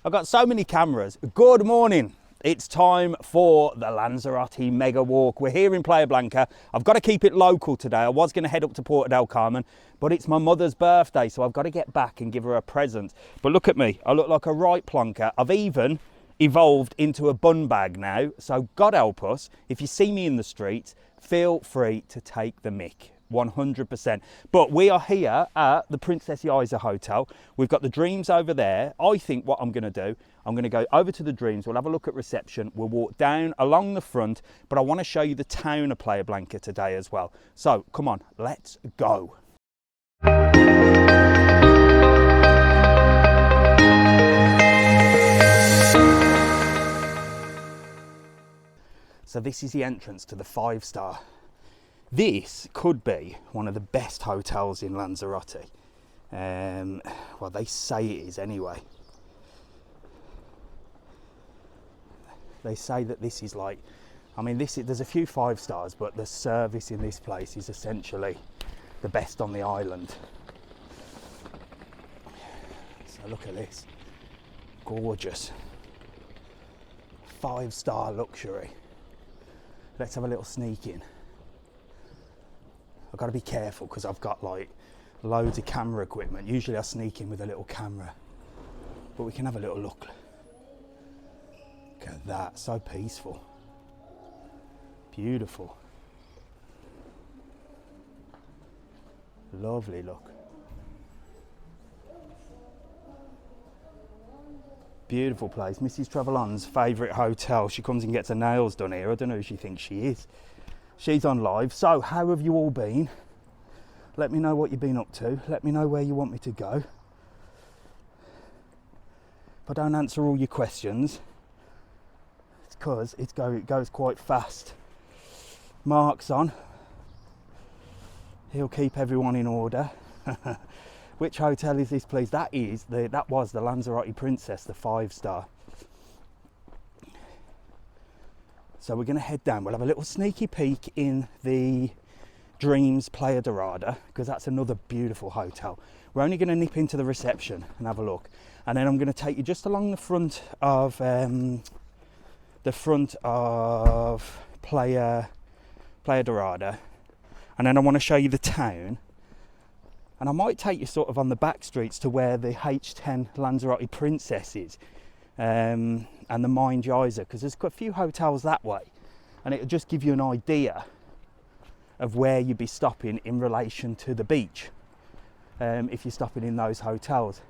I've got so many cameras. Good morning. It's time for the Lanzarote Mega Walk. We're here in Playa Blanca. I've got to keep it local today. I was going to head up to Porto del Carmen, but it's my mother's birthday, so I've got to get back and give her a present. But look at me. I look like a right plonker. I've even evolved into a bun bag now, so God help us, if you see me in the streets, feel free to take the mick. 100%. But we are here at the Princess Isa Hotel. We've got the Dreams over there. I think what I'm going to do, I'm going to go over to the Dreams. We'll have a look at reception. We'll walk down along the front, but I want to show you the town of Playa Blanca today as well. So come on, let's go. So this is the entrance to the 5-star. This could be one of the best hotels in Lanzarote. Well, they say it is anyway. They say that this is like, I mean, there's a few 5 stars, but the service in this place is essentially the best on the island. So look at this, gorgeous. 5-star luxury. Let's have a little sneak in. I've got to be careful because I've got like loads of camera equipment. Usually I sneak in with a little camera, but we can have a little look. Look at that, so peaceful. Beautiful. Lovely look. Beautiful place. Mrs. TravelON's favourite hotel. She comes and gets her nails done here. I don't know who she thinks she is. She's on live. So how have you all been? Let me know what you've been up to. Let me know where you want me to go. If I don't answer all your questions, it's because it goes quite fast. Mark's on. He'll keep everyone in order. Which hotel is this, please? That was the Lanzarote Princess, the 5-star. So we're going to head down. We'll have a little sneaky peek in the Dreams Playa Dorada, because that's another beautiful hotel. We're only going to nip into the reception and have a look, and then I'm going to take you just along the front of Playa Dorada, and then I want to show you the town, and I might take you sort of on the back streets to where the H10 Lanzarote Princess is. And the Mind Isa, because there's quite a few hotels that way, and it'll just give you an idea of where you'd be stopping in relation to the beach, if you're stopping in those hotels.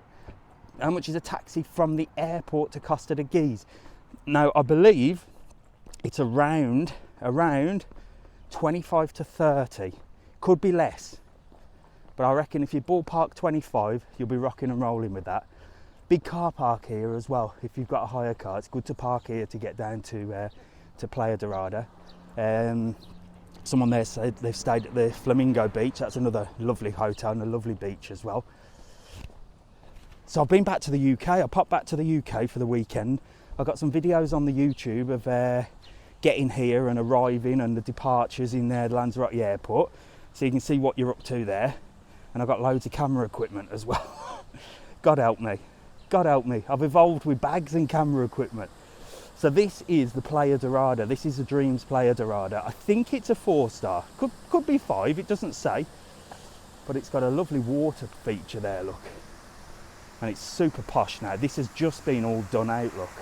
How much is a taxi from the airport to Costa de Guise? Now I believe it's around 25 to 30, could be less, but I reckon if you ballpark 25, you'll be rocking and rolling with that. Big car park here as well. If you've got a hire car, it's good to park here to get down to Playa Dorada. Someone there said they've stayed at the Flamingo Beach. That's another lovely hotel and a lovely beach as well. So I've been back to the UK. I popped back to the UK for the weekend. I've got some videos on the YouTube of getting here and arriving and the departures in the Lanzarote airport, so you can see what you're up to there. And I've got loads of camera equipment as well. God help me. God help me, I've evolved with bags and camera equipment. So this is the Playa Dorada. This is the Dreams Playa Dorada. I think it's a 4-star. Could be 5, it doesn't say. But it's got a lovely water feature there, look. And it's super posh now. This has just been all done out, look.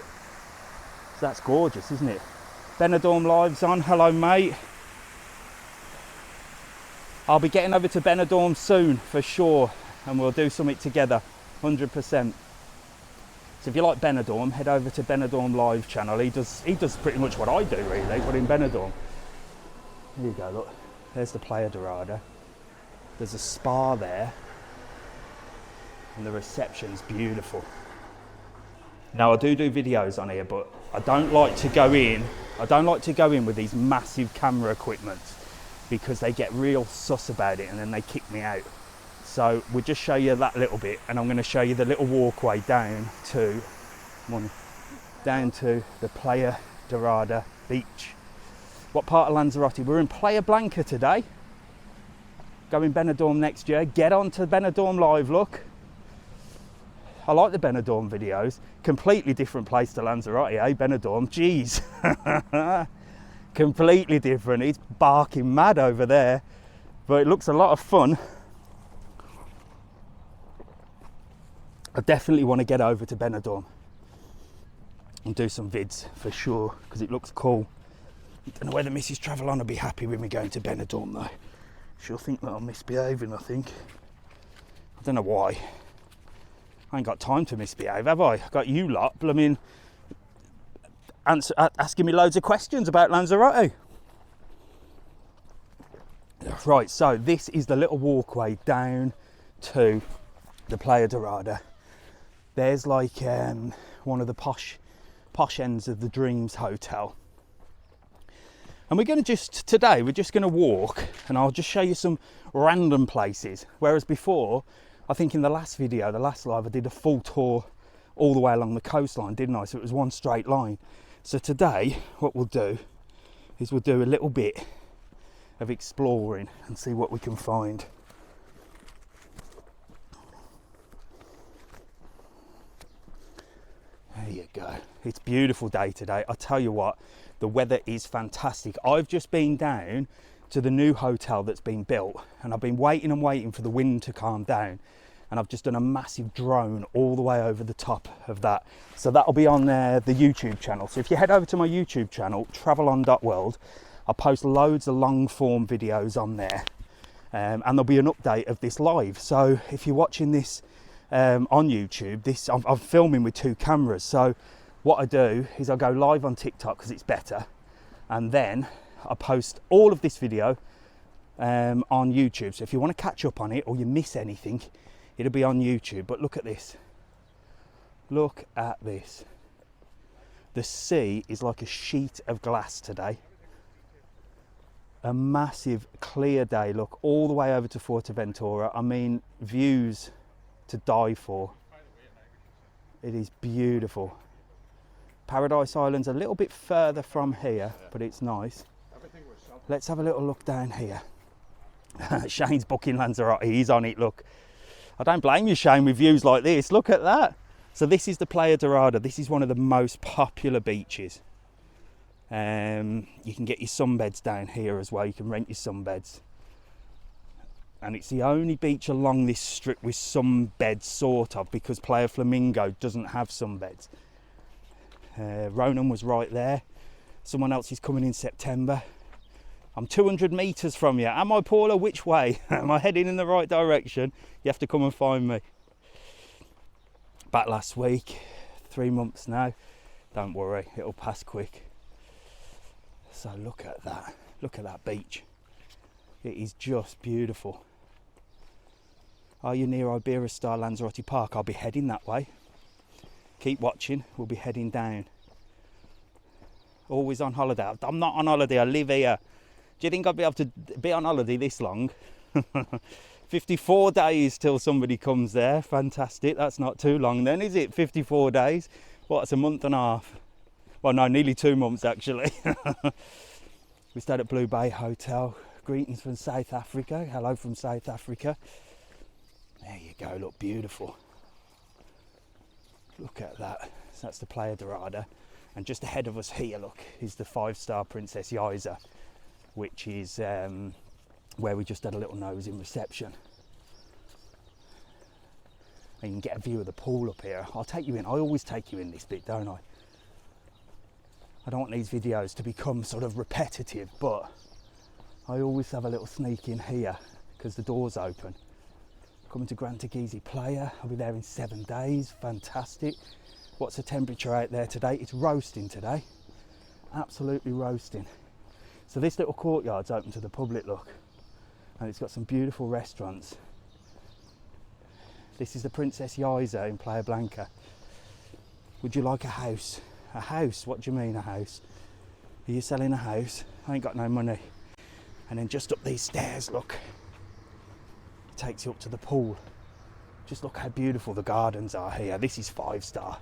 So that's gorgeous, isn't it? Benidorm Live's on. Hello, mate. I'll be getting over to Benidorm soon, for sure. And we'll do something together, 100%. So if you like Benidorm, head over to Benidorm Live channel. He does pretty much what I do, really, but in Benidorm. Here you go, look. There's the Playa Dorada. There's a spa there. And the reception's beautiful. Now, I do videos on here, but I don't like to go in with these massive camera equipment, because they get real sus about it and then they kick me out. So we'll just show you that little bit, and I'm going to show you the little walkway down to the Playa Dorada beach. What part of Lanzarote? We're in Playa Blanca today. Going Benidorm next year. Get on to Benidorm Live, look. I like the Benidorm videos. Completely different place to Lanzarote, eh? Benidorm, jeez. Completely different. It's barking mad over there, but it looks a lot of fun. I definitely want to get over to Benidorm and do some vids for sure, because it looks cool. I don't know whether Mrs. TravelON will be happy with me going to Benidorm though. She'll think that I'm misbehaving, I think. I don't know why. I ain't got time to misbehave, have I? I've got you lot, blooming, asking me loads of questions about Lanzarote. Right, so this is the little walkway down to the Playa Dorada. There's like one of the posh ends of the Dreams Hotel. And we're going to today we're just going to walk, and I'll just show you some random places. Whereas before, I think in the last video, the last live, I did a full tour all the way along the coastline, didn't I? So it was one straight line. So today, what we'll do is we'll do a little bit of exploring and see what we can find. There you go. It's a beautiful day today. I tell you what, the weather is fantastic. I've just been down to the new hotel that's been built, and I've been waiting and waiting for the wind to calm down, and I've just done a massive drone all the way over the top of that. So that'll be on the YouTube channel. So if you head over to my YouTube channel, TravelON.world, I'll post loads of long form videos on there, and there'll be an update of this live. So if you're watching this on YouTube, I'm filming with 2 cameras. So what I do is I go live on TikTok because it's better, and then I post all of this video on YouTube. So if you want to catch up on it or you miss anything, it'll be on YouTube. But look at this. Look at this. The sea is like a sheet of glass today. A massive clear day. Look all the way over to Fuerteventura. I mean, views to die for. It is beautiful. Paradise Island's a little bit further from here, but it's nice. Let's have a little look down here. Shane's booking Lanzarote, he's on it, look. I don't blame you, Shane, with views like this. Look at that. So this is the Playa Dorada. This is one of the most popular beaches. You can get your sunbeds down here as well. You can rent your sunbeds. And it's the only beach along this strip with sunbeds, sort of, because Playa Flamingo doesn't have sunbeds. Ronan was right there. Someone else is coming in September. I'm 200 metres from you. Am I, Paula? Which way? Am I heading in the right direction? You have to come and find me. Back last week, 3 months now. Don't worry, it'll pass quick. So look at that. Look at that beach. It is just beautiful. Are you near Iberostar Lanzarote Park? I'll be heading that way. Keep watching, we'll be heading down. Always on holiday. I'm not on holiday, I live here. Do you think I'd be able to be on holiday this long? 54 days till somebody comes there. Fantastic, that's not too long then, is it? 54 days? What, it's a month and a half. Well, no, nearly 2 months actually. We stayed at Blue Bay Hotel. Greetings from South Africa. Hello from South Africa. There you go, look beautiful. Look at that. So that's the Playa Dorada. And just ahead of us here, look, is the 5-star Princess Yaiza, which is where we just had a little nose in reception. And you can get a view of the pool up here. I'll take you in. I always take you in this bit, don't I? I don't want these videos to become sort of repetitive, but I always have a little sneak in here because the door's open. Coming to Gran Tagizi Playa. I'll be there in 7 days. Fantastic. What's the temperature out there today? It's roasting today. Absolutely roasting. So this little courtyard's open to the public, look. And it's got some beautiful restaurants. This is the Princess Yaiza in Playa Blanca. Would you like a house? A house? What do you mean a house? Are you selling a house? I ain't got no money. And then just up these stairs, look. It takes you up to the pool. Just look how beautiful the gardens are here. This is 5-star.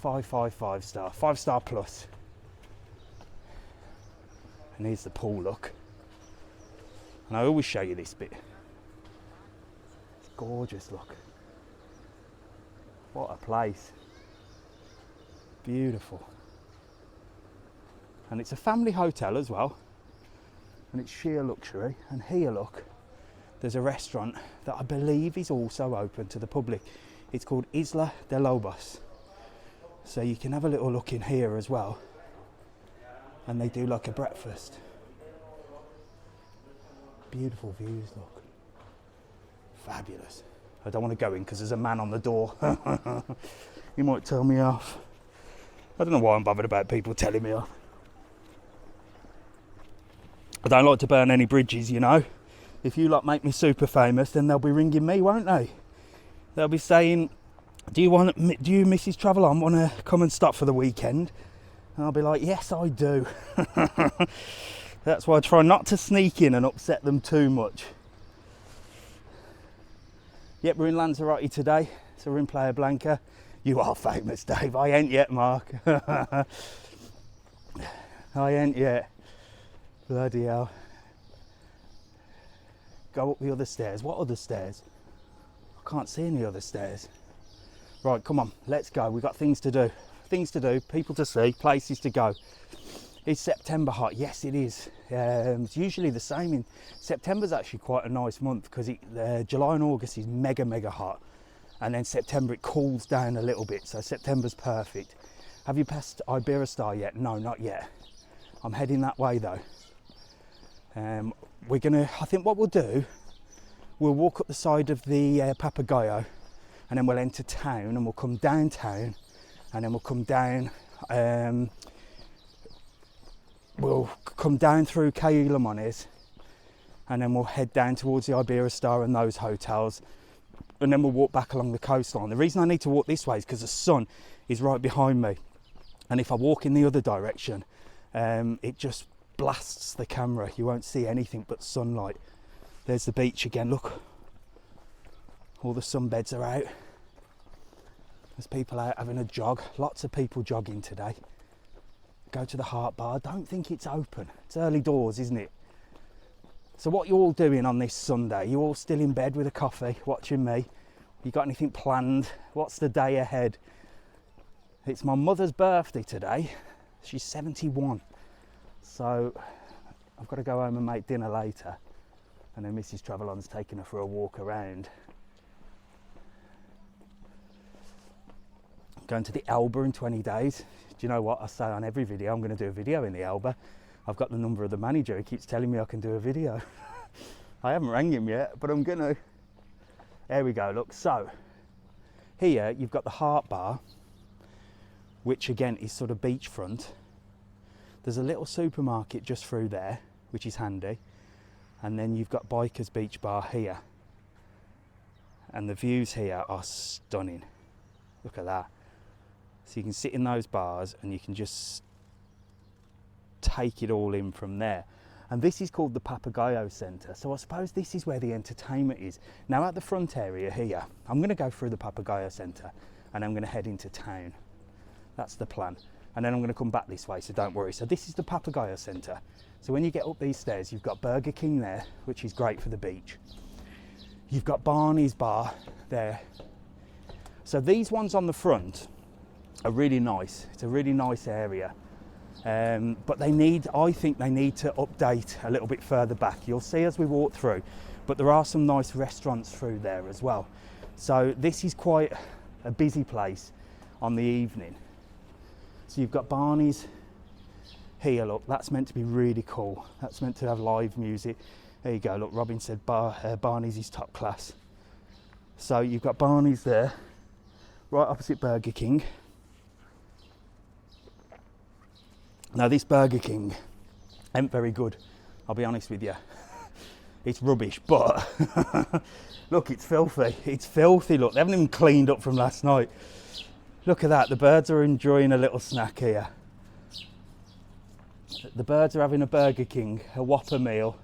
5-star. 5-star plus. And here's the pool, look. And I always show you this bit. It's gorgeous, look. What a place. Beautiful. And it's a family hotel as well. And it's sheer luxury. And here, look, there's a restaurant that I believe is also open to the public. It's called Isla de Lobos. So you can have a little look in here as well. And they do like a breakfast. Beautiful views, look. Fabulous. I don't want to go in because there's a man on the door. He might tell me off. I don't know why I'm bothered about people telling me off. I don't like to burn any bridges, you know. If you lot make me super famous, then they'll be ringing me, won't they? They'll be saying, do you, Mrs. TravelON, want to come and stop for the weekend? And I'll be like, yes, I do. That's why I try not to sneak in and upset them too much. Yep, we're in Lanzarote today, so we're in Playa Blanca. You are famous, Dave. I ain't yet, Mark. I ain't yet. Bloody hell. Go up the other stairs. What other stairs? I can't see any other stairs. Right, come on, let's go. We've got things to do. Things to do, people to see, places to go. Is September hot? Yes, it is. It's usually the same. In September's actually quite a nice month because July and August is mega hot, and then September it cools down a little bit. So September's perfect. Have you passed Iberostar yet? No, not yet. I'm heading that way though. We're gonna. I think what we'll do, we'll walk up the side of the Papagayo, and then we'll enter town, and we'll come downtown, and then we'll come down. We'll come down through Cay Limones, and then we'll head down towards the Iberostar and those hotels, and then we'll walk back along the coastline. The reason I need to walk this way is because the sun is right behind me, and if I walk in the other direction, it just blasts the camera. You won't see anything but sunlight. There's the beach again, look. All the sunbeds are out. There's people out having a jog. Lots of people jogging today. Go to the Heart Bar. I don't think it's open. It's early doors, isn't it? So what you all doing on this Sunday? You all still in bed with a coffee, watching me? You got anything planned? What's the day ahead? It's my mother's birthday today. She's 71. So I've got to go home and make dinner later. And then Mrs. TravelON's taking her for a walk around. Going to the Elba in 20 days. Do you know what I say on every video? I'm going to do a video in the Elba. I've got the number of the manager. He keeps telling me I can do a video. I haven't rang him yet, but I'm going to. There we go, look. So here you've got the Heart Bar, which again is sort of beachfront. There's a little supermarket just through there, which is handy. And then you've got Biker's Beach Bar here. And the views here are stunning. Look at that. So you can sit in those bars and you can just take it all in from there. And this is called the Papagayo Centre. So I suppose this is where the entertainment is. Now at the front area here, I'm going to go through the Papagayo Centre and I'm going to head into town. That's the plan. And then I'm going to come back this way, so don't worry. So this is the Papagayo Centre. So when you get up these stairs, you've got Burger King there, which is great for the beach. You've got Barney's Bar there. So these ones on the front are really nice. It's a really nice area. But I think they need to update a little bit further back. You'll see as we walk through, but there are some nice restaurants through there as well. So this is quite a busy place on the evening. So you've got Barney's here, look, that's meant to be really cool. That's meant to have live music. There you go, look, Robin said Barney's is top class. So you've got Barney's there, right opposite Burger King. Now this Burger King ain't very good, I'll be honest with you. It's rubbish, but look, it's filthy. It's filthy, look, they haven't even cleaned up from last night. Look at that, the birds are enjoying a little snack here. The birds are having a Burger King, a Whopper meal.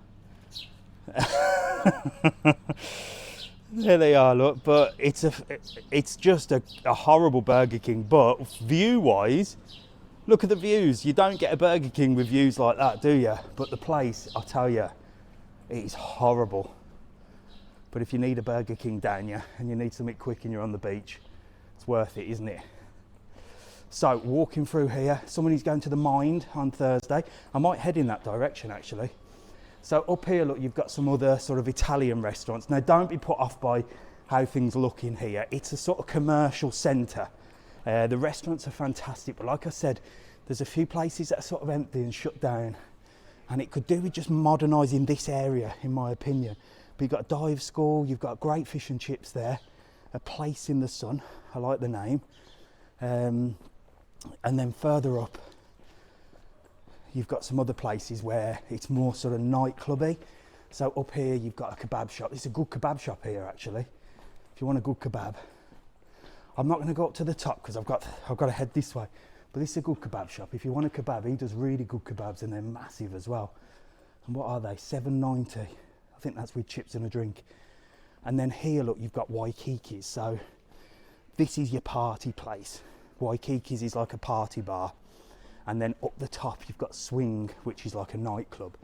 There they are, look, but it's just a horrible Burger King, but view-wise, look at the views. You don't get a Burger King with views like that, do you? But the place, I'll tell you, it is horrible. But if you need a Burger King down you and you need something quick and you're on the beach, It's worth it, isn't it? So walking through here, somebody's going to the Mind on Thursday. I might head in that direction actually. So up here, look, you've got some other sort of Italian restaurants. Now don't be put off by how things look in here. It's a sort of commercial centre. The restaurants are fantastic, but like I said, there's a few places that are sort of empty and shut down, and it could do with just modernising this area, in my opinion. But you've got a dive school, you've got great fish and chips there, a place in the sun, I like the name. And then further up, you've got some other places where it's more sort of nightclubby. So up here, you've got a kebab shop. It's a good kebab shop here, actually. If you want a good kebab. I'm not going to go up to the top because I've got to head this way. But this is a good kebab shop. If you want a kebab, he does really good kebabs, and they're massive as well. And what are they? $7.90. I think that's with chips and a drink. And then here, look, you've got Waikiki's. So this is your party place. Waikiki's is like a party bar. And then up the top, you've got Swing, which is like a nightclub.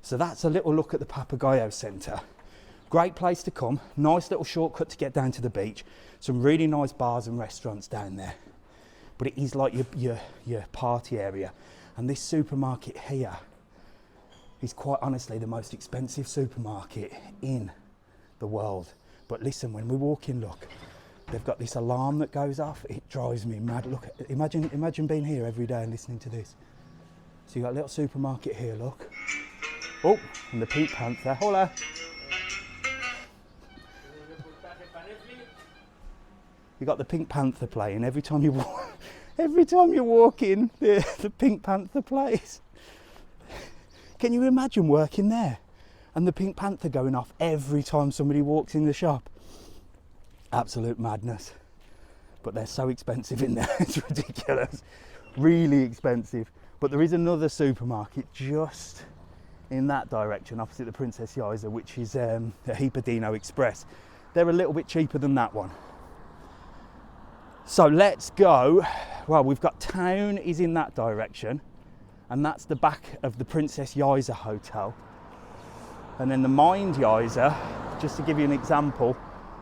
So that's a little look at the Papagayo Centre. Great place to come. Nice little shortcut to get down to the beach. Some really nice bars and restaurants down there. But it is like your party area. And this supermarket here is quite honestly the most expensive supermarket in the world. But listen, when we walk in, look, they've got this alarm that goes off. It drives me mad. Look, imagine being here every day and listening to this. So you've got a little supermarket here, look. Oh, and the Pink Panther. Hola. You got the Pink Panther playing every time you walk. Every time you walk in, the Pink Panther plays. Can you imagine working there and the Pink Panther going off every time somebody walks in the shop? Absolute madness. But they're so expensive in there. It's ridiculous. Really expensive. But there is another supermarket just in that direction, opposite the Princess Yaiza, which is a Hipadino Express. They're a little bit cheaper than that one. So let's go. Well, we've got town is in that direction, and that's the back of the Princess Yaiza Hotel. And then the Mind Yaiza, just to give you an example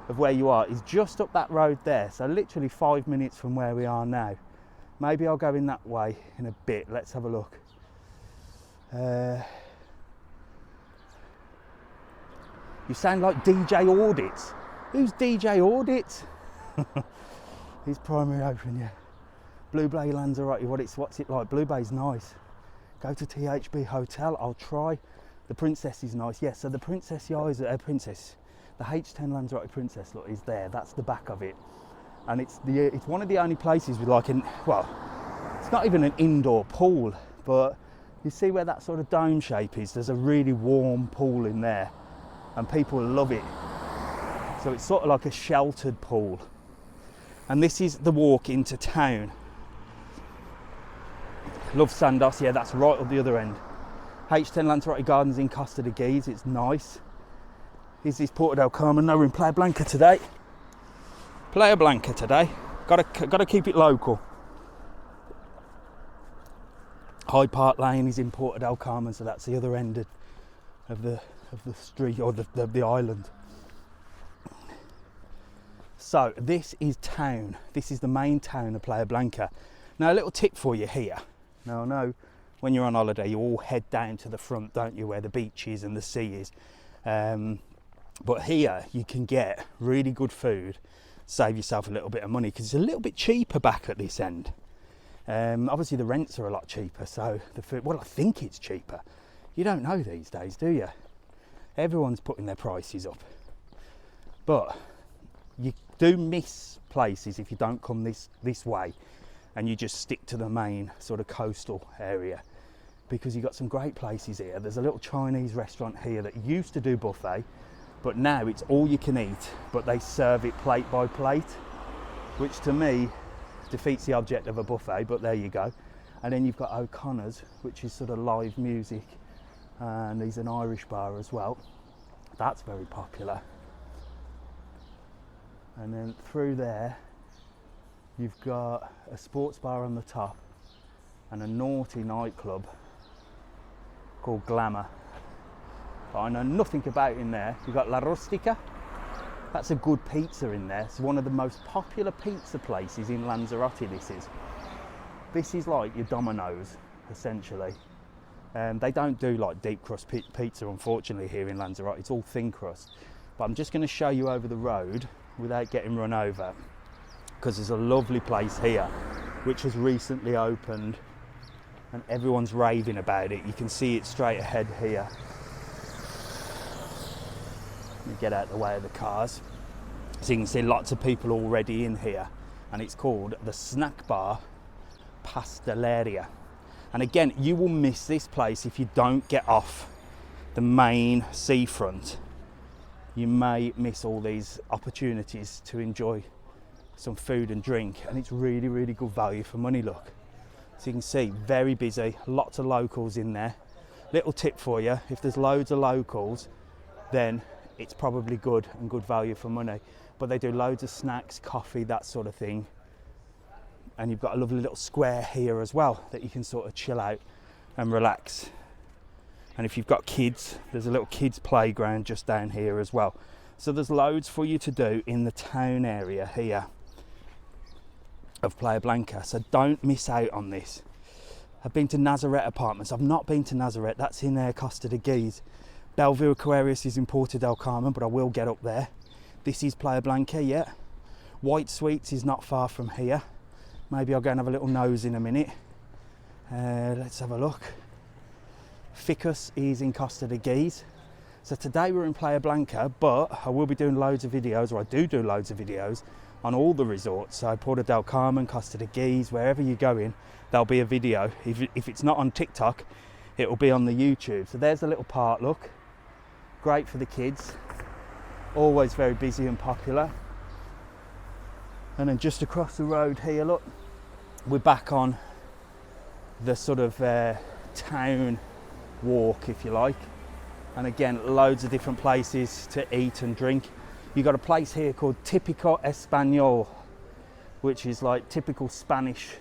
of where you are, is just up that road there. So literally 5 minutes from where we are now. Maybe I'll go in that way in a bit. Let's have a look. You sound like DJ Audits. Who's DJ Audits? He's Primary Open, yeah. Blue Bay Lanzarote, what's it like? Blue Bay's nice. Go to THB Hotel, I'll try. The Princess is nice. Yeah, so the Princess Yaiza, the H10 Lanzarote Princess, look, is there. That's the back of it. And it's one of the only places with like well, it's not even an indoor pool, but you see where that sort of dome shape is? There's a really warm pool in there, and people love it. So it's sort of like a sheltered pool. And this is the walk into town. Love Sandos, yeah, that's right up the other end. H10 Lanzarote Gardens in Costa de Guise, it's nice. Here's this Porto del Carmen. No, we're in Playa Blanca today. Playa Blanca today. Gotta keep it local. Hyde Park Lane is in Porto del Carmen, so that's the other end of the street, or the island. So this is town. This is the main town of Playa Blanca. Now a little tip for you here. Now I know when you're on holiday you all head down to the front, don't you, where the beach is and the sea is. But here you can get really good food, save yourself a little bit of money because it's a little bit cheaper back at this end. Obviously the rents are a lot cheaper, so the food, well, I think it's cheaper. You don't know these days, do you? Everyone's putting their prices up. But you do miss places if you don't come this way and you just stick to the main sort of coastal area, because you've got some great places here. There's a little Chinese restaurant here that used to do buffet, but now it's all you can eat, but they serve it plate by plate, which to me defeats the object of a buffet, but there you go. And then you've got O'Connor's, which is sort of live music, and there's an Irish bar as well. That's very popular. And then through there you've got a sports bar on the top and a naughty nightclub called Glamour, but I know nothing about in there. You've got La Rustica, That's a good pizza in there. It's one of the most popular pizza places in Lanzarote, This is like your Domino's, essentially. They don't do like deep crust pizza, unfortunately, here in Lanzarote. It's all thin crust. But I'm just going to show you over the road without getting run over, because there's a lovely place here which has recently opened and everyone's raving about it. You can see it straight ahead here. Let me get out the way of the cars. So you can see lots of people already in here, and it's called the Snack Bar Pasteleria. And again, you will miss this place if you don't get off the main seafront. You may miss all these opportunities to enjoy some food and drink, and it's really, really good value for money, look. So you can see, very busy, lots of locals in there. Little tip for you, if there's loads of locals, then it's probably good and good value for money. But they do loads of snacks, coffee, that sort of thing. And you've got a lovely little square here as well that you can sort of chill out and relax. And if you've got kids, there's a little kids playground just down here as well. So there's loads for you to do in the town area here of Playa Blanca. So don't miss out on this. I've been to Lanzarote Apartments. I've not been to Lanzarote. That's in Costa de Guise. Bellevue Aquarius is in Porto del Carmen, but I will get up there. This is Playa Blanca, yeah. White Sweets is not far from here. Maybe I'll go and have a little nose in a minute. Let's have a look. Ficus is in Costa de Guise. So today we're in Playa Blanca, but I will be doing loads of videos, or I do loads of videos on all the resorts. So Porto del Carmen, Costa de Guise, wherever you're going, there'll be a video. If it's not on TikTok, it will be on the YouTube. So there's a little park, look. Great for the kids. Always very busy and popular. And then just across the road here, look, we're back on the sort of town walk, if you like. And again, loads of different places to eat and drink. You've got a place here called Típico Español, which is like typical Spanish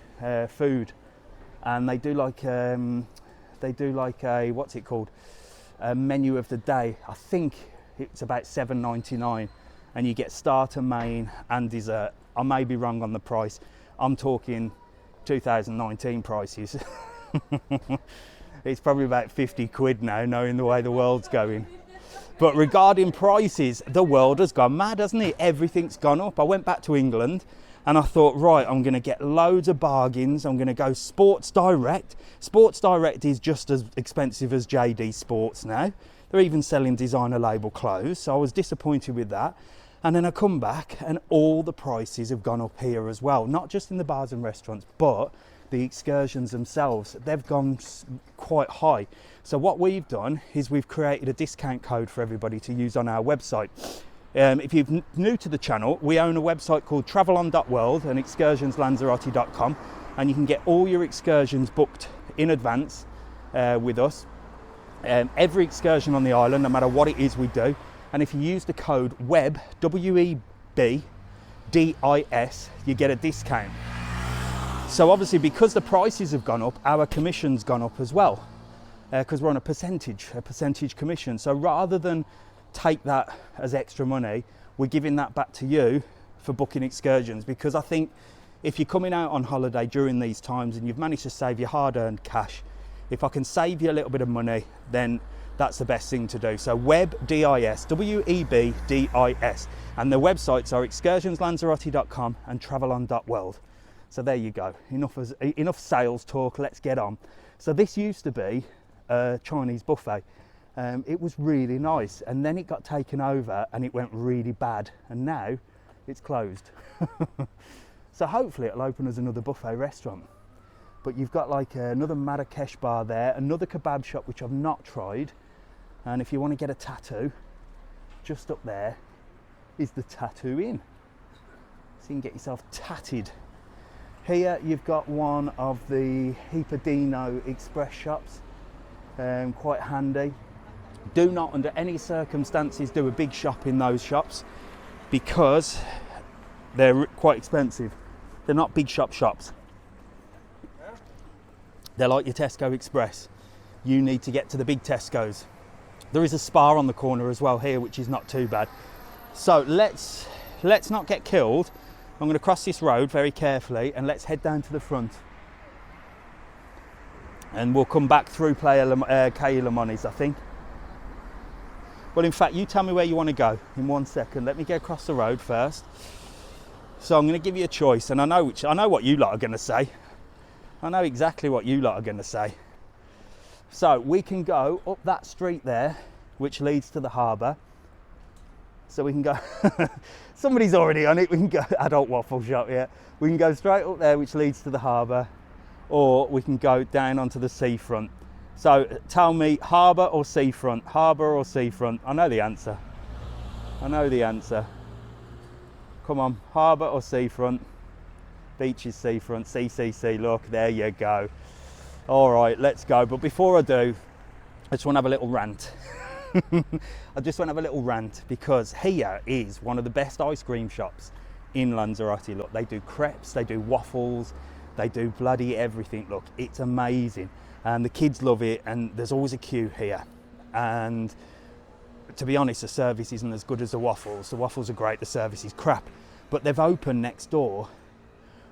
food. And they do like a, what's it called? A menu of the day. I think it's about $7.99, and you get starter, main and dessert. I may be wrong on the price. I'm talking 2019 prices. It's probably about 50 quid now, knowing the way the world's going. But regarding prices, the world has gone mad, hasn't it? Everything's gone up. I went back to England and I thought, right, I'm going to get loads of bargains. I'm going to go Sports Direct. Sports Direct is just as expensive as JD Sports now. They're even selling designer label clothes. So I was disappointed with that. And then I come back and all the prices have gone up here as well. Not just in the bars and restaurants, but the excursions themselves, they've gone quite high. So what we've done is we've created a discount code for everybody to use on our website. If you're new to the channel, we own a website called TravelON World and excursionslanzarote.com, and you can get all your excursions booked in advance with us. Every excursion on the island, no matter what it is we do. And if you use the code WEB, WEBDIS, you get a discount. So obviously, because the prices have gone up, our commission's gone up as well, because we're on a percentage commission. So rather than take that as extra money, we're giving that back to you for booking excursions, because I think if you're coming out on holiday during these times and you've managed to save your hard-earned cash, if I can save you a little bit of money, then that's the best thing to do. So WEBDIS, WEBDIS, and the websites are excursionslanzarote.com and TravelON World. So there you go, enough sales talk, let's get on. So this used to be a Chinese buffet. It was really nice, and then it got taken over and it went really bad, and now it's closed. So hopefully it'll open as another buffet restaurant. But you've got like another Marrakesh bar there, another kebab shop which I've not tried, and if you want to get a tattoo, just up there is the Tattoo Inn. So you can get yourself tatted. Here you've got one of the Hipadino Express shops, quite handy. Do not under any circumstances do a big shop in those shops, because they're quite expensive. They're not big shops. They're like your Tesco Express. You need to get to the big Tesco's. There is a spa on the corner as well here, which is not too bad. So let's not get killed. I'm going to cross this road very carefully and let's head down to the front. And we'll come back through Playa Caye Limones, I think. Well, in fact, you tell me where you want to go in 1 second. Let me get across the road first. So I'm going to give you a choice, and I know what you lot are going to say. I know exactly what you lot are going to say. So we can go up that street there, which leads to the harbour. So we can go, somebody's already on it, we can go, adult waffle shop, yeah. We can go straight up there, which leads to the harbour, or we can go down onto the seafront. So tell me, harbour or seafront? Harbour or seafront? I know the answer. I know the answer. Come on, harbour or seafront? Beaches, seafront, CCC, look, there you go. All right, let's go. But before I do, I just want to have a little rant. I just want to have a little rant because here is one of the best ice cream shops in Lanzarote. Look, they do crepes, they do waffles, they do bloody everything. Look, it's amazing. And the kids love it, and there's always a queue here. And to be honest, the service isn't as good as the waffles. The waffles are great, the service is crap. But they've opened next door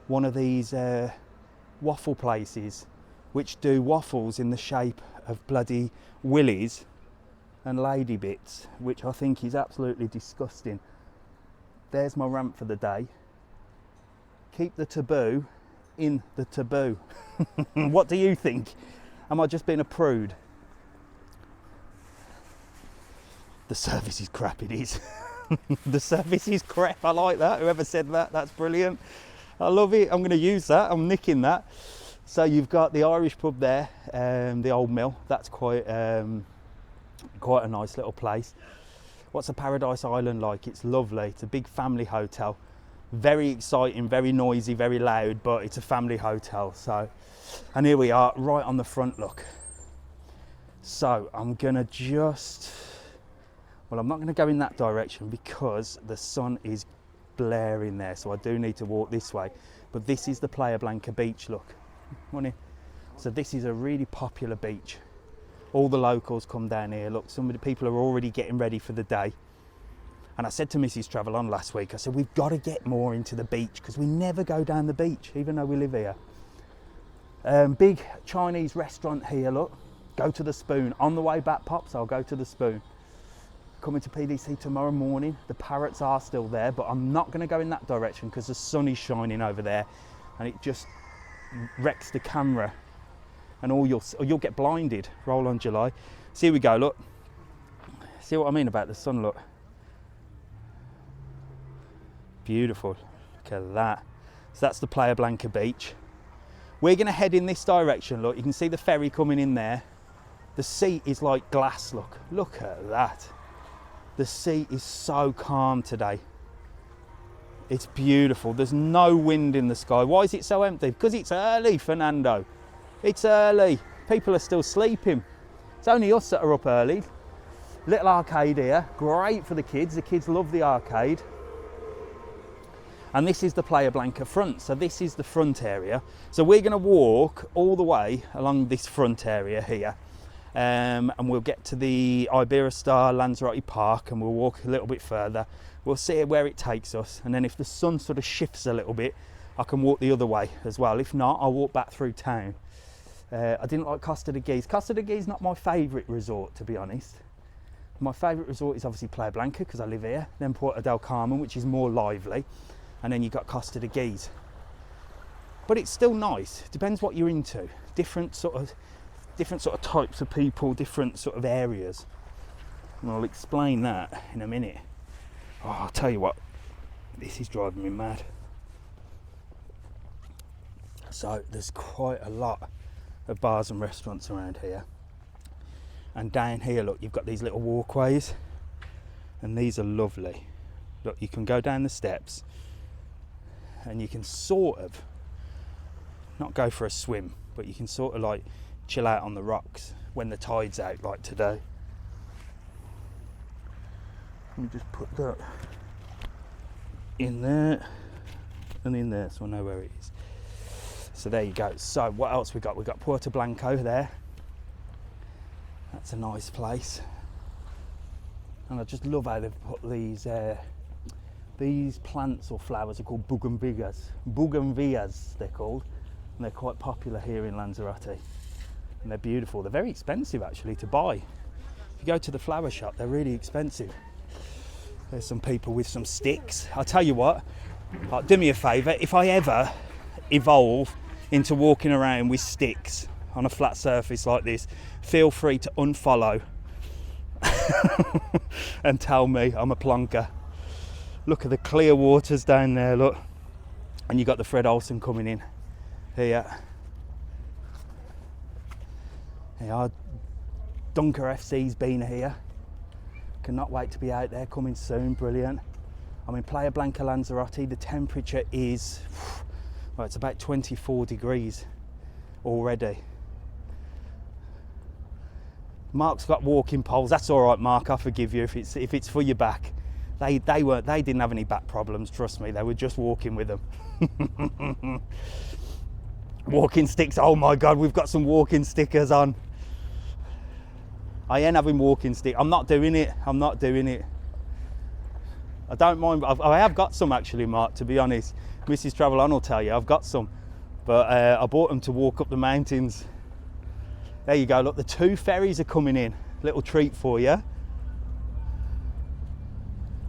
one of these waffle places which do waffles in the shape of bloody willies and lady bits, which I think is absolutely disgusting. There's my rant for the day. Keep the taboo in the taboo. What do you think? Am I just being a prude? The service is crap, it is. The service is crap, I like that. Whoever said that, that's brilliant. I love it, I'm going to use that, I'm nicking that. So you've got the Irish pub there, the Old Mill. That's quite a nice little place. What's a Paradise Island like? It's lovely, it's a big family hotel. Very exciting, very noisy, very loud, but it's a family hotel. So, and here we are, right on the front, look. So I'm gonna I'm not gonna go in that direction because the sun is blaring there, so I do need to walk this way. But this is the Playa Blanca beach, look. Money. So this is a really popular beach. All the locals come down here. Look, some of the people are already getting ready for the day. And I said to Mrs. TravelON last week, I said, we've got to get more into the beach because we never go down the beach, even though we live here. Big Chinese restaurant here, look. Go to the Spoon. On the way back, Pops, I'll go to the Spoon. Coming to PDC tomorrow morning. The parrots are still there, but I'm not going to go in that direction because the sun is shining over there and it just wrecks the camera. And you'll get blinded. Roll on July. So here we go, look. See what I mean about the sun, look. Beautiful, look at that. So that's the Playa Blanca beach. We're gonna head in this direction, look. You can see the ferry coming in there. The sea is like glass, look. Look at that. The sea is so calm today. It's beautiful. There's no wind in the sky. Why is it so empty? Because it's early, Fernando. It's early. People are still sleeping. It's only us that are up early. Little arcade here. Great for the kids. The kids love the arcade. And this is the Playa Blanca front. So this is the front area. So we're going to walk all the way along this front area here. And we'll get to the Iberostar Lanzarote Park and we'll walk a little bit further. We'll see where it takes us. And then if the sun sort of shifts a little bit, I can walk the other way as well. If not, I'll walk back through town. I didn't like Costa de Guise. Costa de Guise is not my favourite resort, to be honest. My favourite resort is obviously Playa Blanca because I live here. Then Puerto del Carmen, which is more lively. And then you've got Costa de Guise. But it's still nice. It depends what you're into. Different sort of types of people, different sort of areas. And I'll explain that in a minute. Oh, I'll tell you what, this is driving me mad. So there's quite a lot of bars and restaurants around here. And down here, look, you've got these little walkways. And these are lovely. Look, you can go down the steps and you can sort of, not go for a swim, but you can sort of like chill out on the rocks when the tide's out, like today. Let me just put that in there and in there so I know where it is. So there you go. So what else we got? We've got Puerto Blanco there. That's a nice place. And I just love how they've put these plants or flowers are called bougainvilleas they're called, and they're quite popular here in Lanzarote, and they're beautiful. They're very expensive actually to buy. If you go to the flower shop, they're really expensive. There's some people with some sticks. I'll tell you what, do me a favour, if I ever evolve into walking around with sticks on a flat surface like this, feel free to unfollow and tell me I'm a plonker. Look at the clear waters down there, look. And you got the Fred Olsen coming in here. Our Dunker FC's been here. Cannot wait to be out there, coming soon, brilliant. I'm in Playa Blanca, Lanzarote. The temperature is, well, it's about 24 degrees already. Mark's got walking poles. That's all right, Mark, I forgive you if it's for your back. They didn't have any back problems, trust me. They were just walking with them. Walking sticks, oh my God, we've got some walking stickers on. I ain't having walking stick. I'm not doing it. I don't mind. I have got some actually, Mark, to be honest. Mrs. TravelON will tell you, I've got some. But I bought them to walk up the mountains. There you go, look, the 2 ferries are coming in. Little treat for you.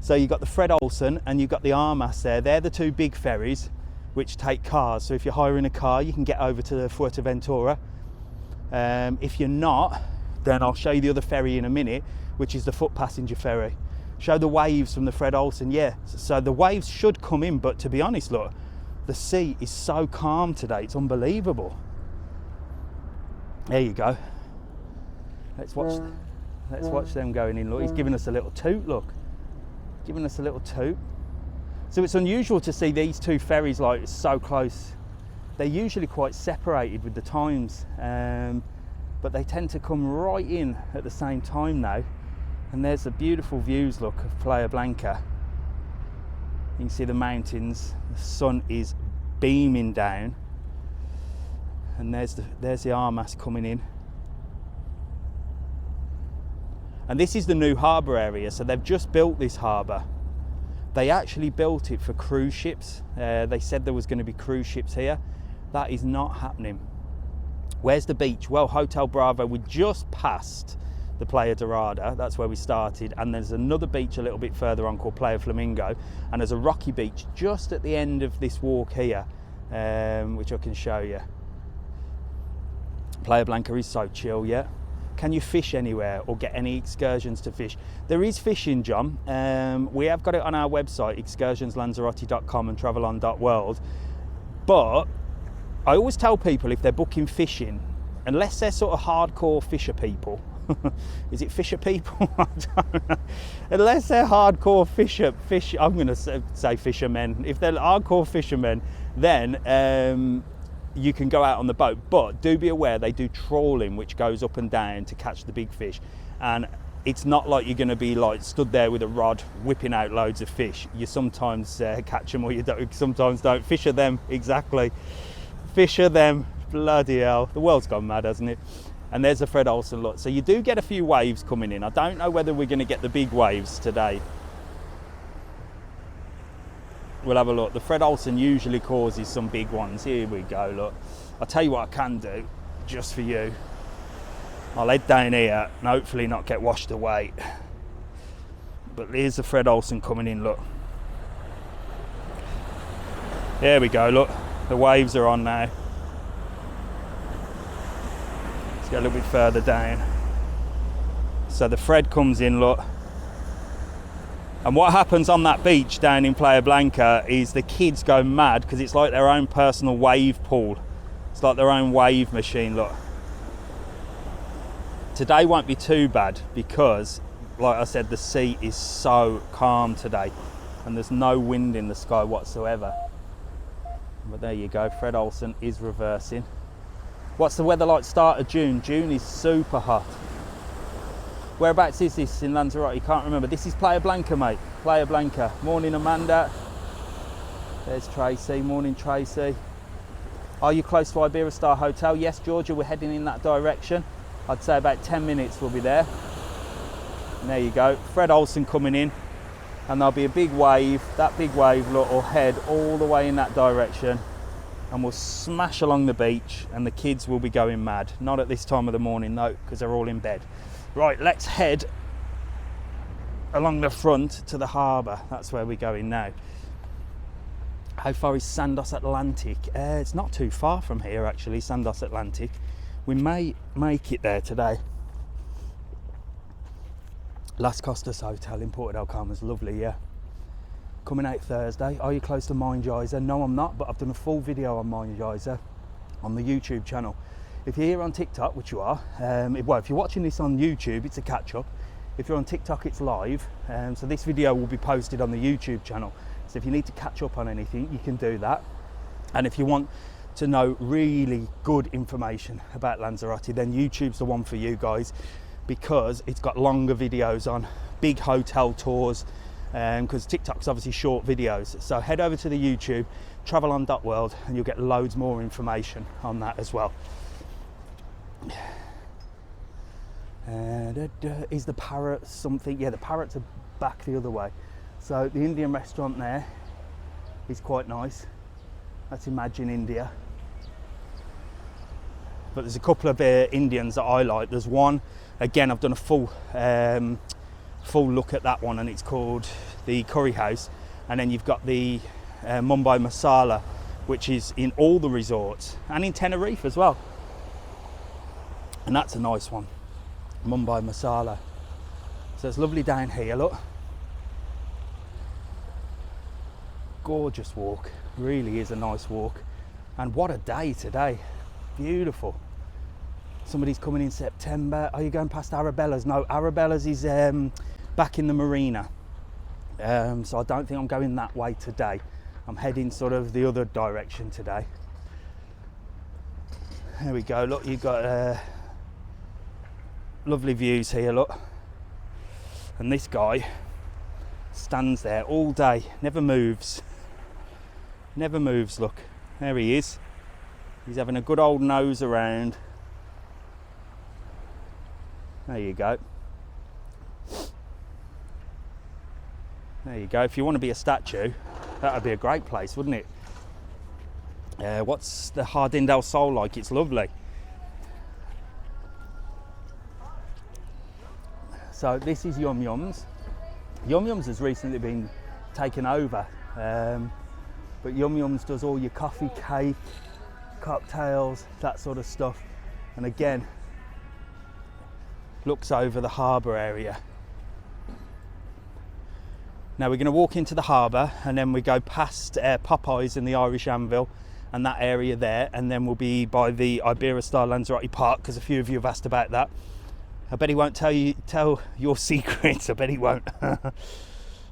So you've got the Fred Olsen and you've got the Armas there. They're the 2 big ferries which take cars. So if you're hiring a car, you can get over to Fuerteventura. If you're not, then I'll show you the other ferry in a minute, which is the foot passenger ferry. Show the waves from the Fred Olsen, yeah. So the waves should come in, but to be honest, look, the sea is so calm today, it's unbelievable. There you go. Let's watch them going in. Look, he's giving us a little toot, look. Giving us a little toot. So it's unusual to see these 2 ferries like so close. They're usually quite separated with the times, but they tend to come right in at the same time now. And there's the beautiful views, look, of Playa Blanca. You can see the mountains, the sun is beaming down. And there's the Armas coming in. And this is the new harbour area, so they've just built this harbour. They actually built it for cruise ships. They said there was going to be cruise ships here. That is not happening. Where's the beach? Well, Hotel Bravo, we just passed the Playa Dorada, that's where we started, and there's another beach a little bit further on called Playa Flamingo, and there's a rocky beach just at the end of this walk here, which I can show you. Playa Blanca is so chill, yeah. Can you fish anywhere or get any excursions to fish? There is fishing, John. We have got it on our website, excursionslanzarote.com and TravelON.world. But I always tell people if they're booking fishing, unless they're sort of hardcore fisher people, is it fisher people? I don't know. Unless they're hardcore I'm going to say fishermen. If they're hardcore fishermen, then you can go out on the boat, but do be aware they do trawling, which goes up and down to catch the big fish, and it's not like you're going to be like stood there with a rod whipping out loads of fish. You sometimes catch them, or you sometimes don't. Fisher them, exactly. Fisher them, bloody hell. The world's gone mad, hasn't it? And there's the Fred Olsen, look. So you do get a few waves coming in. I don't know whether we're going to get the big waves today. We'll have a look. The Fred Olsen usually causes some big ones. Here we go, look. I'll tell you what I can do, just for you. I'll head down here and hopefully not get washed away. But here's the Fred Olsen coming in, look. There we go, look. The waves are on now. Let's get a little bit further down. So the Fred comes in, look. And what happens on that beach down in Playa Blanca is the kids go mad because it's like their own personal wave pool. It's like their own wave machine, look. Today won't be too bad because, like I said, the sea is so calm today and there's no wind in the sky whatsoever. But there you go, Fred Olsen is reversing. What's the weather like start of June? June is super hot. Whereabouts is this in Lanzarote? You can't remember. This is Playa Blanca, mate. Playa Blanca. Morning, Amanda. There's Tracy. Morning, Tracy. Are you close to Iberostar Hotel? Yes, Georgia, we're heading in that direction. I'd say about 10 minutes we'll be there. And there you go, Fred Olsen coming in, and there'll be a big wave. That big wave, look, will head all the way in that direction, and we'll smash along the beach, and the kids will be going mad. Not at this time of the morning though, because they're all in bed. Right, let's head along the front to the harbour. That's where we're going now. How far is Sandos Atlantic? It's not too far from here actually, Sandos Atlantic. We may make it there today. Las Costas Hotel in Porto del Carmen is lovely, yeah. Coming out Thursday. Are you close to Mind Geyser? No, I'm not, but I've done a full video on Mind Geyser on the YouTube channel. If you're here on TikTok, which you are, well, if you're watching this on YouTube, it's a catch-up. If you're on TikTok, it's live. So this video will be posted on the YouTube channel. So if you need to catch up on anything, you can do that. And if you want to know really good information about Lanzarote, then YouTube's the one for you guys, because it's got longer videos on big hotel tours, because TikTok's obviously short videos. So head over to the YouTube, TravelON World, and you'll get loads more information on that as well. Is the parrot something? Yeah, the parrots are back the other way. So the Indian restaurant there is quite nice. That's Imagine India. But there's a couple of Indians that I like. There's one, again, I've done a full look at that one, and it's called the Curry House. And then you've got the Mumbai Masala, which is in all the resorts, and in Tenerife as well. And that's a nice one, Mumbai Masala. So it's lovely down here, look. Gorgeous walk, really is a nice walk. And what a day today. Beautiful. Somebody's coming in September. Are you going past Arabella's? No, Arabella's is back in the marina. So I don't think I'm going that way today. I'm heading sort of the other direction today. There we go. Look, you've got lovely views here, look. And this guy stands there all day, never moves. Never moves, look. There he is. He's having a good old nose around. There you go. There you go. If you want to be a statue, that would be a great place, wouldn't it? What's the Jardín del Sol like? It's lovely. So this is Yum Yums. Yum Yums has recently been taken over. But Yum Yums does all your coffee, cake, cocktails, that sort of stuff. And again, looks over the harbour area. Now we're going to walk into the harbour, and then we go past Popeyes in the Irish Anvil and that area there, and then we'll be by the Iberostar Lanzarote Park, because a few of you have asked about that. I bet he won't tell your secrets. I bet he won't.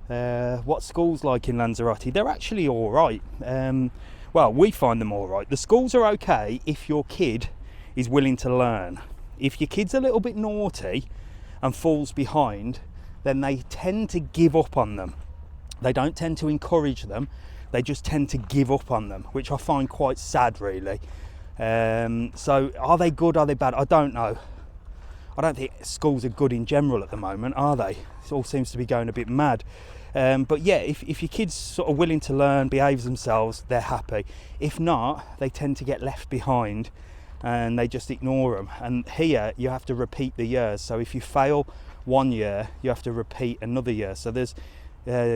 What schools like in Lanzarote? They're actually all right. Well, we find them all right. The schools are okay if your kid is willing to learn. If your kid's a little bit naughty and falls behind, then they tend to give up on them. They don't tend to encourage them. They just tend to give up on them, which I find quite sad, really. So are they good? Are they bad? I don't know. I don't think schools are good in general at the moment, are they? It all seems to be going a bit mad. But yeah, if your kid's sort of willing to learn, behaves themselves, they're happy. If not, they tend to get left behind and they just ignore them. And here you have to repeat the years. So if you fail one year, you have to repeat another year. So there's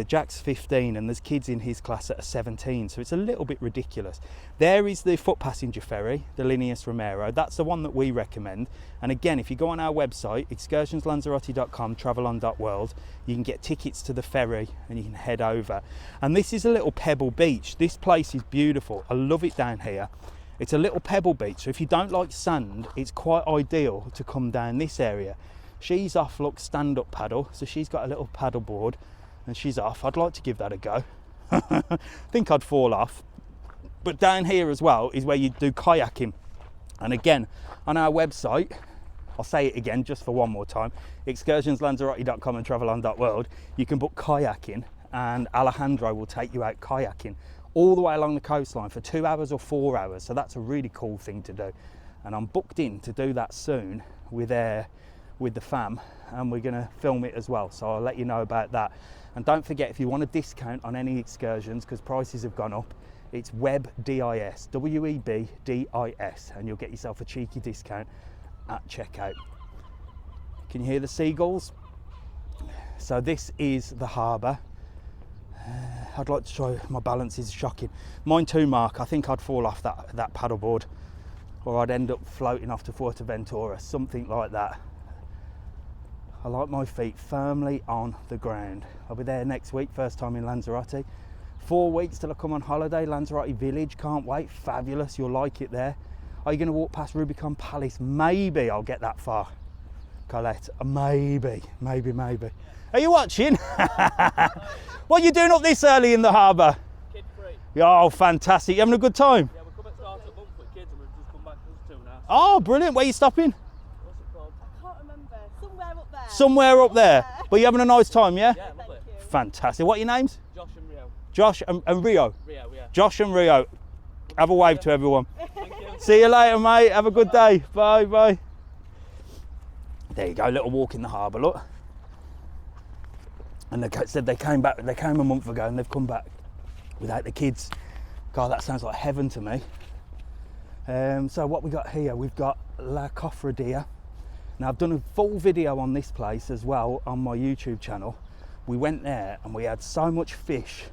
Jack's 15 and there's kids in his class that are 17, so it's a little bit ridiculous. There is the foot passenger ferry, the Linneas Romero. That's the one that we recommend. And again, if you go on our website, excursionslanzarote.com, TravelON.world, you can get tickets to the ferry and you can head over. And this is a little pebble beach. This place is beautiful. I love it down here. It's a little pebble beach, so if you don't like sand, it's quite ideal to come down this area. She's off, look, stand-up paddle, so she's got a little paddle board and she's off. I'd like to give that a go. I think I'd fall off. But down here as well is where you do kayaking. And again, on our website, I'll say it again just for one more time, excursionslanzarote.com and TravelON.world, you can book kayaking, and Alejandro will take you out kayaking all the way along the coastline for 2 hours or 4 hours. So that's a really cool thing to do. And I'm booked in to do that soon with with the fam, and we're going to film it as well, so I'll let you know about that. And don't forget, if you want a discount on any excursions, because prices have gone up, it's WEBDIS, WEBDIS, and you'll get yourself a cheeky discount at checkout. Can you hear the seagulls? So this is the harbour. I'd like to try, my balance is shocking. Mine too, Mark. I think I'd fall off that paddleboard, or I'd end up floating off to Fuerteventura, something like that. I like my feet firmly on the ground. I'll be there next week, first time in Lanzarote. 4 weeks till I come on holiday. Lanzarote village, can't wait, fabulous, you'll like it there. Are you going to walk past Rubicon Palace? Maybe I'll get that far, Colette, maybe. Are you watching? What are you doing up this early in the harbour? Kid free. Oh, fantastic, you having a good time? Yeah, we're coming to start a month with kids and we've just come back to us 2 now. Oh, brilliant, where are you stopping? What's it called? I can't remember. Somewhere up there. Somewhere up there, but you're having a nice time, yeah? Yeah, lovely. Thank you. Fantastic, what are your names? Josh and Rio. Josh and Rio. Rio, yeah. Josh and Rio. Have a wave to everyone. Thank you. See you later, mate. Have a good day. Bye, bye. There you go, little walk in the harbour, look. And they said they came back, they came a month ago and they've come back without the kids. God, that sounds like heaven to me. So what we got here, we've got La Cofradía. Now I've done a full video on this place as well on my YouTube channel. We went there and we had so much fish.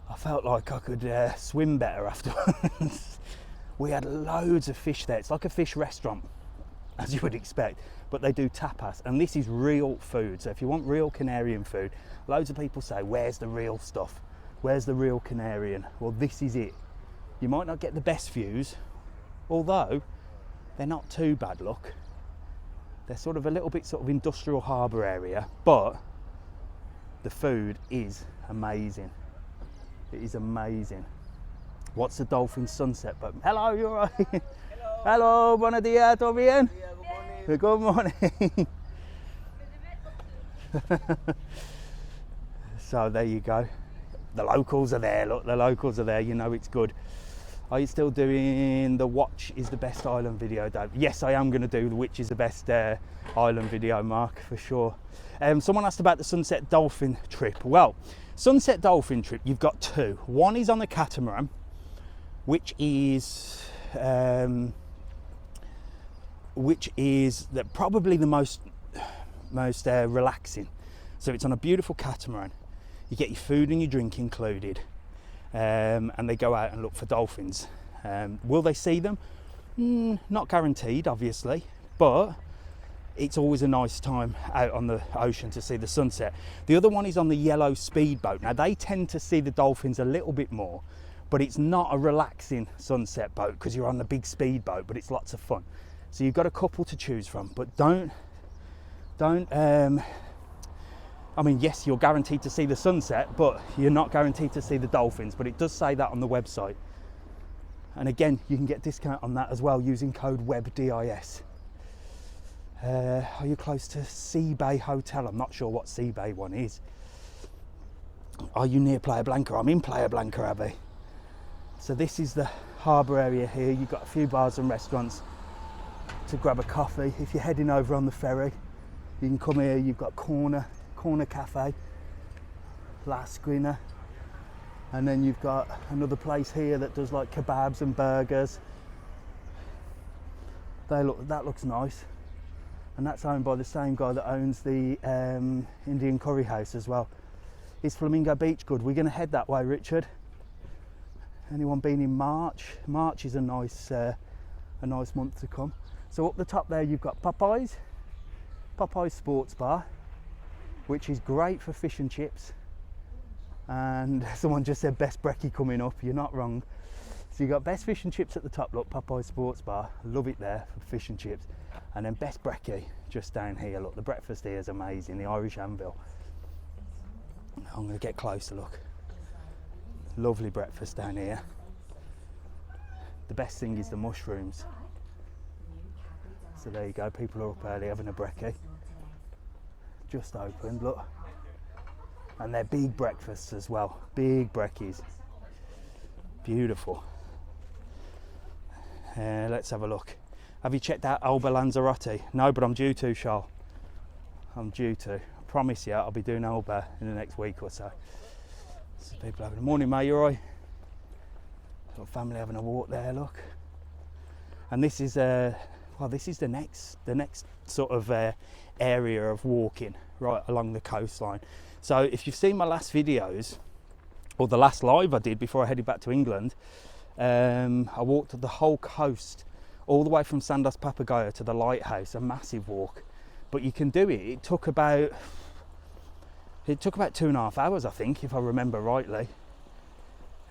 I felt like I could swim better afterwards. We had loads of fish there. It's like a fish restaurant, as you would expect, but they do tapas, and this is real food. So if you want real Canarian food, loads of people say, where's the real stuff? Where's the real Canarian? Well, this is it. You might not get the best views, although they're not too bad, look. They're sort of a little bit sort of industrial harbour area, but the food is amazing. It is amazing. What's the dolphin sunset boat? Hello, you're right. Hello. Hello, buenos dias, ¿todo bien? Yeah, good morning. Good morning. So there you go. The locals are there, look, the locals are there, you know it's good. Are you still doing the Watch is the best island video, Dave? Yes, I am going to do the Which is the best island video, Mark, for sure. Someone asked about the sunset dolphin trip. Well, sunset dolphin trip, you've got two. One is on the catamaran, which is probably the most relaxing. So it's on a beautiful catamaran. You get your food and your drink included, and they go out and look for dolphins. Will they see them? Not guaranteed, obviously, but it's always a nice time out on the ocean to see the sunset. The other one is on the yellow speedboat. Now they tend to see the dolphins a little bit more, but it's not a relaxing sunset boat because you're on the big speedboat, but it's lots of fun. So you've got a couple to choose from, but I mean, yes, you're guaranteed to see the sunset, but you're not guaranteed to see the dolphins, but it does say that on the website. And again, you can get discount on that as well using code WEBDIS. Are you close to Sea Bay Hotel? I'm not sure what Sea Bay one is. Are you near Playa Blanca? I'm in Playa Blanca, Abby. So this is the harbour area here. You've got a few bars and restaurants to grab a coffee. If you're heading over on the ferry, you can come here. You've got Corner Cafe, La Esquina, and then you've got another place here that does like kebabs and burgers. That looks nice, and that's owned by the same guy that owns the Indian curry house as well. Is Flamingo Beach good? We're going to head that way, Richard. Anyone been in March? March is a nice month to come. So up the top there you've got Popeyes Sports Bar, which is great for fish and chips. And someone just said best brekkie coming up. You're not wrong. So you've got best fish and chips at the top, look, Popeyes Sports Bar. Love it there for fish and chips. And then best brekkie just down here, look, the breakfast here is amazing, the Irish Anvil. I'm going to get closer, look. Lovely breakfast down here. The best thing is the mushrooms. So there you go, people are up early having a brekkie. Just opened, look. And they're big breakfasts as well, big brekkies. Beautiful. Let's have a look. Have you checked out Alba Lanzarote? No, but I'm due to, Charles. I'm due to. I promise you, I'll be doing Alba in the next week or so. So people having a morning, mate, you alright? Got family having a walk there, look. And this is well, this is the next sort of area of walking right along the coastline. So if you've seen my last videos, or the last live I did before I headed back to England, I walked the whole coast, all the way from Sandos Papagayo to the lighthouse, a massive walk. But you can do it. It took about 2.5 hours, I think, if I remember rightly.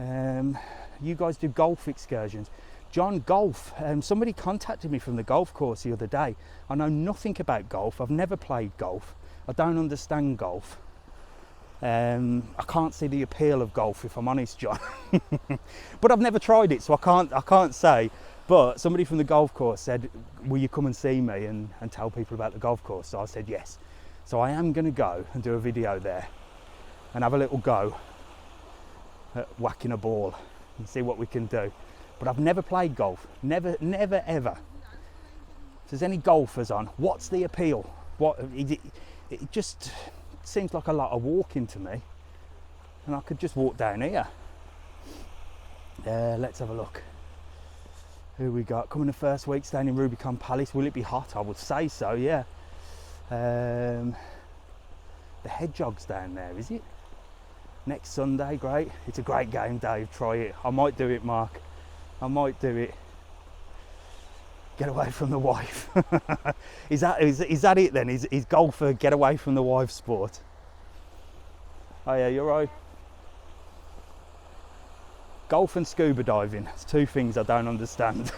You guys do golf excursions. John, golf. Somebody contacted me from the golf course the other day. I know nothing about golf. I've never played golf. I don't understand golf. I can't see the appeal of golf, if I'm honest, John. But I've never tried it, so I can't say. But somebody from the golf course said, will you come and see me and tell people about the golf course? So I said yes. So I am going to go and do a video there and have a little go at whacking a ball and see what we can do. But I've never played golf, never ever. If there's any golfers on, what's the appeal? What it just seems like a lot of walking to me, and I could just walk down here. Let's have a look. Who we got? Coming the first week, staying in Rubicon Palace. Will it be hot? I would say so, yeah. The Hedgehog's down there, is it? Next Sunday, great. It's a great game, Dave. Try it. I might do it, Mark. I might do it. Get away from the wife. Is that it then? Is golf a get away from the wife sport? Oh yeah, you're right. Golf and scuba diving. It's two things I don't understand.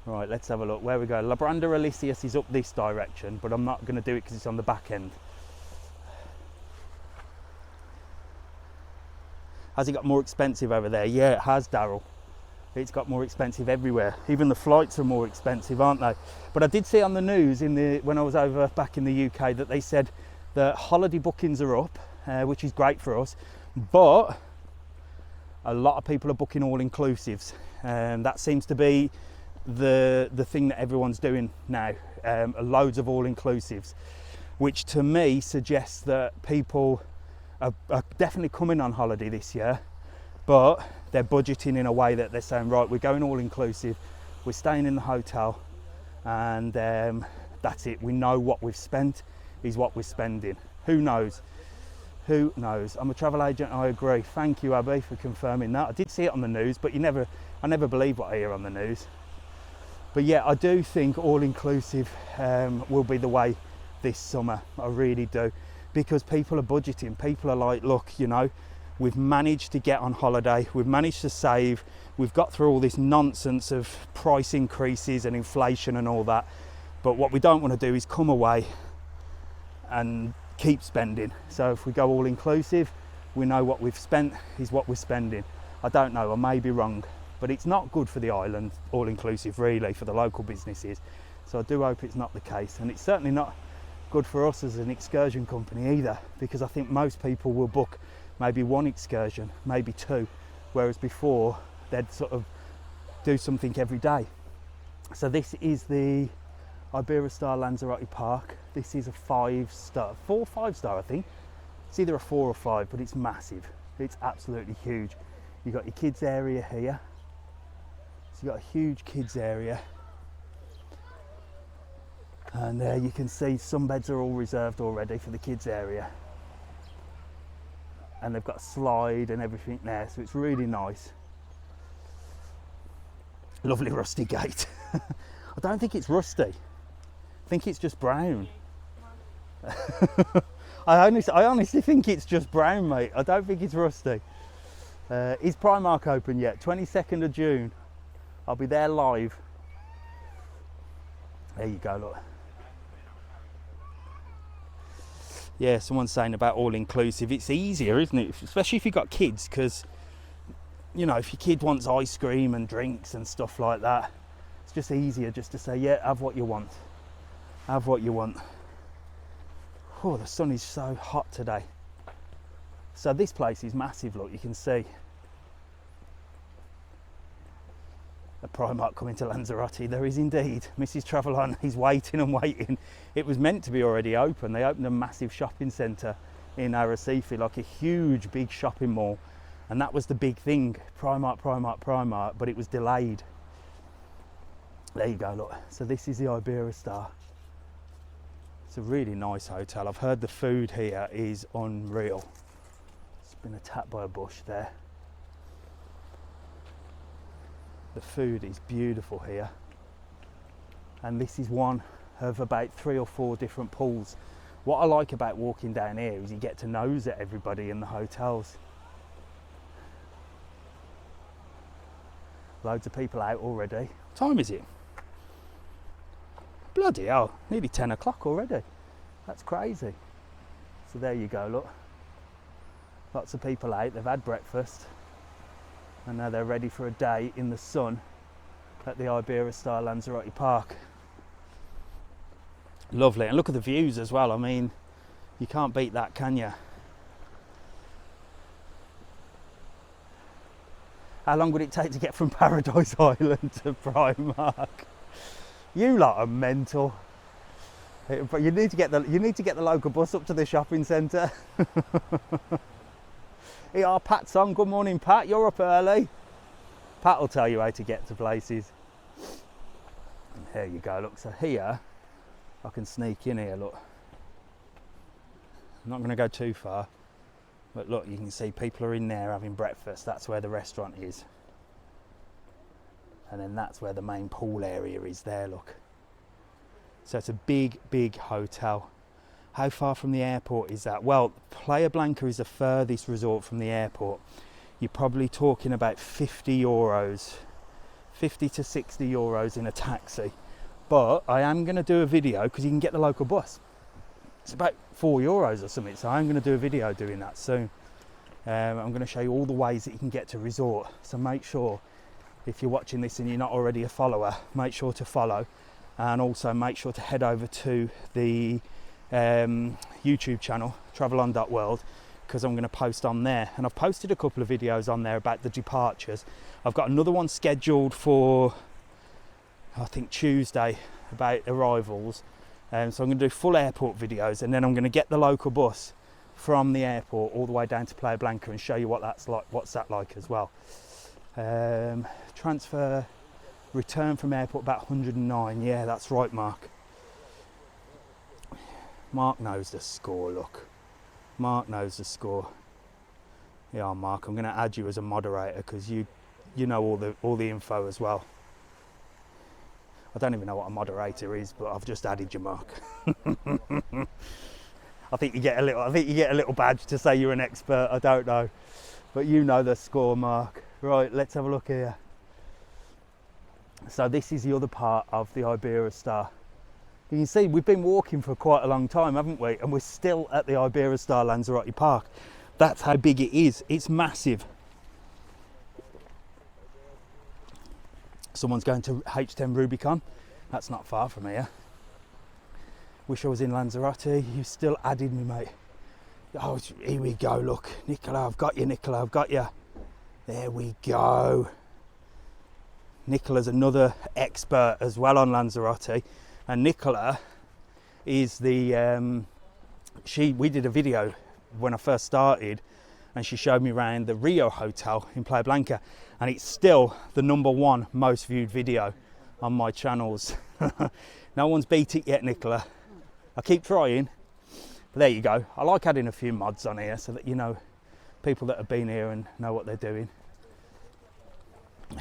Right, let's have a look. Where we go? Labranda Alicius is up this direction, but I'm not going to do it because it's on the back end. Has it got more expensive over there? Yeah, it has, Daryl. It's got more expensive everywhere. Even the flights are more expensive, aren't they? But I did see on the news when I was over back in the UK that they said that holiday bookings are up, which is great for us, but a lot of people are booking all-inclusives. That seems to be the thing that everyone's doing now. Loads of all-inclusives, which to me suggests that people are definitely coming on holiday this year, but they're budgeting in a way that they're saying, right, we're going all-inclusive, we're staying in the hotel, and that's it. We know what we've spent is what we're spending. Who knows? Who knows? I'm a travel agent, I agree. Thank you, Abby, for confirming that. I did see it on the news, but I never believe what I hear on the news. But yeah, I do think all-inclusive will be the way this summer. I really do. Because people are budgeting. People are like, look, you know, we've managed to get on holiday. We've managed to save. We've got through all this nonsense of price increases and inflation and all that. But what we don't want to do is come away and keep spending. So if we go all-inclusive, we know what we've spent is what we're spending. I don't know, I may be wrong. But it's not good for the island, all-inclusive, really, for the local businesses. So I do hope it's not the case. And it's certainly not good for us as an excursion company either, because I think most people will book maybe one excursion, maybe two, whereas before they'd sort of do something every day. So this is the Iberostar Lanzarote Park. This is a 5-star, 4 or 5-star, I think. It's either a 4 or 5, but it's massive. It's absolutely huge. You've got your kids area here. So you've got a huge kids area. And there you can see some beds are all reserved already for the kids area. And they've got a slide and everything there, so it's really nice. Lovely rusty gate. I don't think it's rusty. I think it's just brown. I honestly think it's just brown, mate. I don't think it's rusty. Is Primark open yet? 22nd of June. I'll be there live. There you go, look. Yeah, someone's saying about all-inclusive. It's easier, isn't it? Especially if you've got kids, because, you know, if your kid wants ice cream and drinks and stuff like that, it's just easier just to say, yeah, have what you want. Have what you want. Oh, the sun is so hot today. So this place is massive, look, you can see. a Primark coming to Lanzarote. There is indeed. Mrs. TravelON is waiting and waiting. It was meant to be already open. They opened a massive shopping centre in Arrecife, like a huge big shopping mall, and that was the big thing, Primark, Primark, Primark, but it was delayed. There you go, look. So this is the Iberostar. It's a really nice hotel. I've heard the food here is unreal. It's been attacked by a bush there. The food is beautiful here. And this is one of about 3 or 4 different pools. What I like about walking down here is you get to nose at everybody in the hotels. Loads of people out already. What time is it? Bloody hell, nearly 10 o'clock already. That's crazy. So there you go, look. Lots of people out, they've had breakfast, and now they're ready for a day in the sun at the Iberostar Lanzarote Park. Lovely, and look at the views as well. I mean, you can't beat that, can you? How long would it take to get from Paradise Island to Primark? You lot are mental. But you need to get the local bus up to the shopping centre. Here, Pat's on. Good morning, Pat. You're up early. Pat will tell you how to get to places. There you go. Look, so here I can sneak in here. Look, I'm not going to go too far, but look, you can see people are in there having breakfast. That's where the restaurant is. And then that's where the main pool area is there, look. So it's a big, big hotel. How far from the airport is that? Well, Playa Blanca is the furthest resort from the airport. You're probably talking about 50 euros, 50 to 60 euros in a taxi. But I am going to do a video because you can get the local bus. It's about 4 euros or something. So I'm going to do a video doing that soon. I'm going to show you all the ways that you can get to resort. So make sure, if you're watching this and you're not already a follower, make sure to follow, and also make sure to head over to the YouTube channel TravelON World, because I'm going to post on there, and I've posted a couple of videos on there about the departures. I've got another one scheduled for, I think, Tuesday, about arrivals, so I'm going to do full airport videos, and then I'm going to get the local bus from the airport all the way down to Playa Blanca and show you what that's like, what's that like as well. Transfer return from airport about 109. Yeah, that's right, Mark. Mark knows the score. Look, Mark knows the score. Yeah, Mark, I'm going to add you as a moderator because you know all the info as well. I don't even know what a moderator is, but I've just added you, Mark. I think you get a little badge to say you're an expert. I don't know, but you know the score, Mark. Right, let's have a look here. So this is the other part of the Iberostar. You can see we've been walking for quite a long time, haven't we? And we're still at the Iberostar Lanzarote Park. That's how big it is. It's massive. Someone's going to H10 Rubicon. That's not far from here. Wish I was in Lanzarote. You still added me, mate. Oh, here we go. Look, Nicola, I've got you, Nicola. I've got you. There we go. Nicola's another expert as well on Lanzarote, and Nicola is the we did a video when I first started, and she showed me around the Rio Hotel in Playa Blanca, and it's still the #1 most viewed video on my channels. No one's beat it yet, Nicola. I keep trying, but there you go. I like adding a few mods on here so that you know people that have been here and know what they're doing.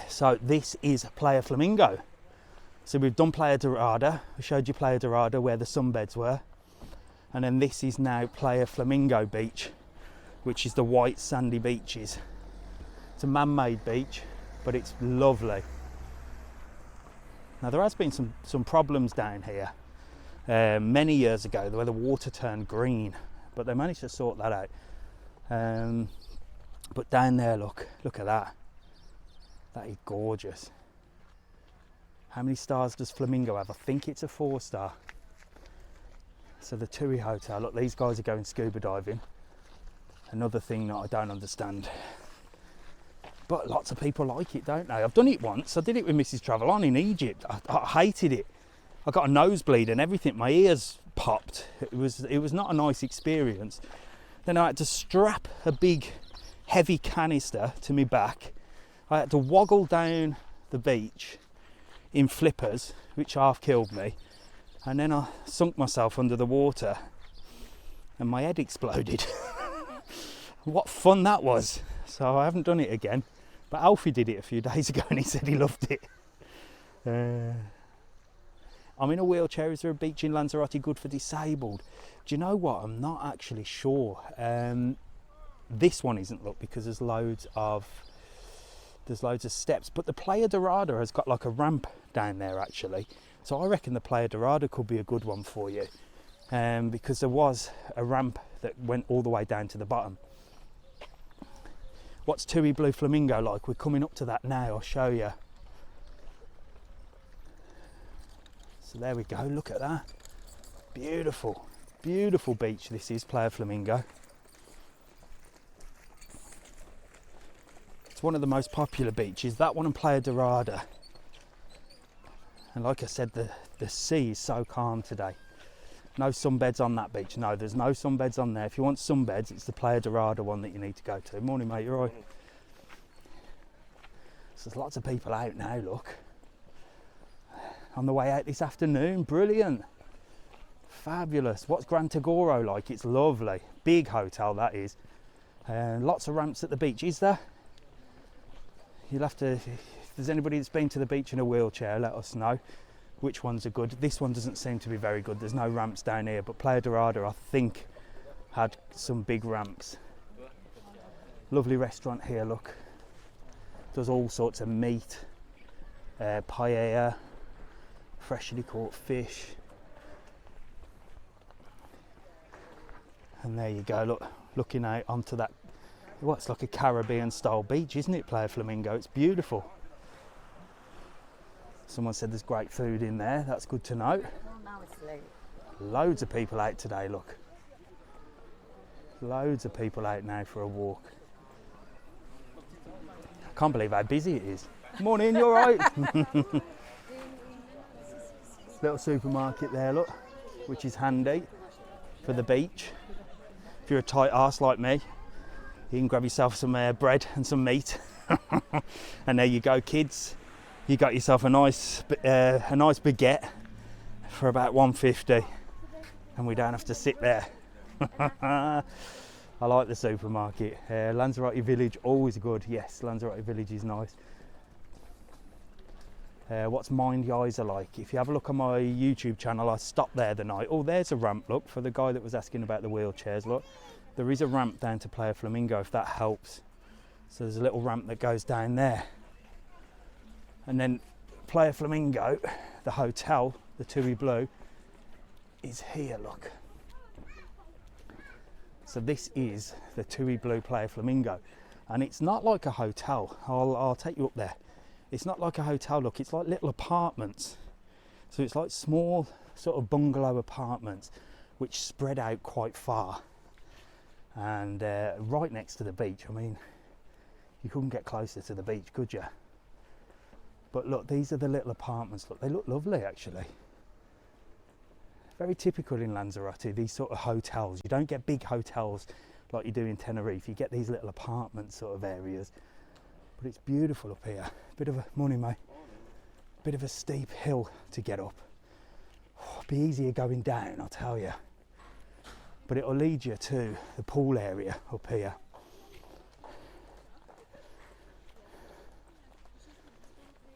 So this is Playa Flamingo. So we've done Playa Dorada. I showed you Playa Dorada where the sunbeds were, and then this is now Playa Flamingo Beach, which is the white sandy beaches. It's a man-made beach, but it's lovely. Now there has been some problems down here many years ago where the water turned green, but they managed to sort that out. But down there, look at that. That is gorgeous. How many stars does Flamingo have? I think it's a 4-star. So the Tui Hotel, look, these guys are going scuba diving. Another thing that I don't understand. But lots of people like it, don't they? I've done it once. I did it with Mrs. TravelON in Egypt. I hated it. I got a nosebleed and everything. My ears popped. It was not a nice experience. Then I had to strap a big, heavy canister to my back. I had to woggle down the beach in flippers, which half killed me. And then I sunk myself under the water and my head exploded. What fun that was. So I haven't done it again. But Alfie did it a few days ago and he said he loved it. I'm in a wheelchair. Is there a beach in Lanzarote good for disabled? Do you know what? I'm not actually sure. This one isn't, look, because there's loads of steps. But the Playa Dorada has got like a ramp down there actually. So I reckon the Playa Dorada could be a good one for you. Because there was a ramp that went all the way down to the bottom. What's Tui Blue Flamingo like? We're coming up to that now. I'll show you. So there we go. Look at that. Beautiful, beautiful beach. This is Playa Flamingo. It's one of the most popular beaches. That one and Playa Dorada. And like I said, the sea is so calm today. No sunbeds on that beach. No, there's no sunbeds on there. If you want sunbeds, it's the Playa Dorada one that you need to go to. Morning, mate, you're right. So there's lots of people out now, look. On the way out this afternoon, brilliant. Fabulous. What's Gran Tagoro like? It's lovely. Big hotel, that is. Lots of ramps at the beach. Is there? You'll have to, if there's anybody that's been to the beach in a wheelchair, let us know which ones are good. This one doesn't seem to be very good. There's no ramps down here, but Playa Dorada, I think, had some big ramps. Lovely restaurant here, look. Does all sorts of meat, paella, freshly caught fish. And there you go, look, looking out onto that, what's like a Caribbean style beach, isn't it, Playa Flamingo? It's beautiful. Someone said there's great food in there. That's good to know. Now it's late. Loads of people out today, look. Loads of people out now for a walk. I can't believe how busy it is. Morning, you all right? Little supermarket there, look, which is handy for the beach. If you're a tight arse like me, you can grab yourself some bread and some meat. And there you go, kids. You got yourself a nice baguette for about $1.50, and we don't have to sit there. I like the supermarket. Lanzarote Village, always good. Yes, Lanzarote Village is nice. What's Mind Geyser like? If you have a look on my YouTube channel, I stopped there the night. Oh, there's a ramp, look, for the guy that was asking about the wheelchairs. Look, there is a ramp down to Playa Flamingo, if that helps. So there's a little ramp that goes down there. And then Playa Flamingo, the hotel, the Tui Blue, is here, look. So this is the Tui Blue Playa Flamingo. And it's not like a hotel. I'll take you up there. It's not like a hotel, look, it's like little apartments. So it's like small sort of bungalow apartments which spread out quite far. And right next to the beach. I mean, you couldn't get closer to the beach, could you? But look, these are the little apartments. Look, they look lovely actually. Very typical in Lanzarote, these sort of hotels. You don't get big hotels like you do in Tenerife. You get these little apartment sort of areas. But it's beautiful up here. Bit of a, morning mate. Bit of a steep hill to get up. It'll be easier going down, I'll tell you. But it'll lead you to the pool area up here.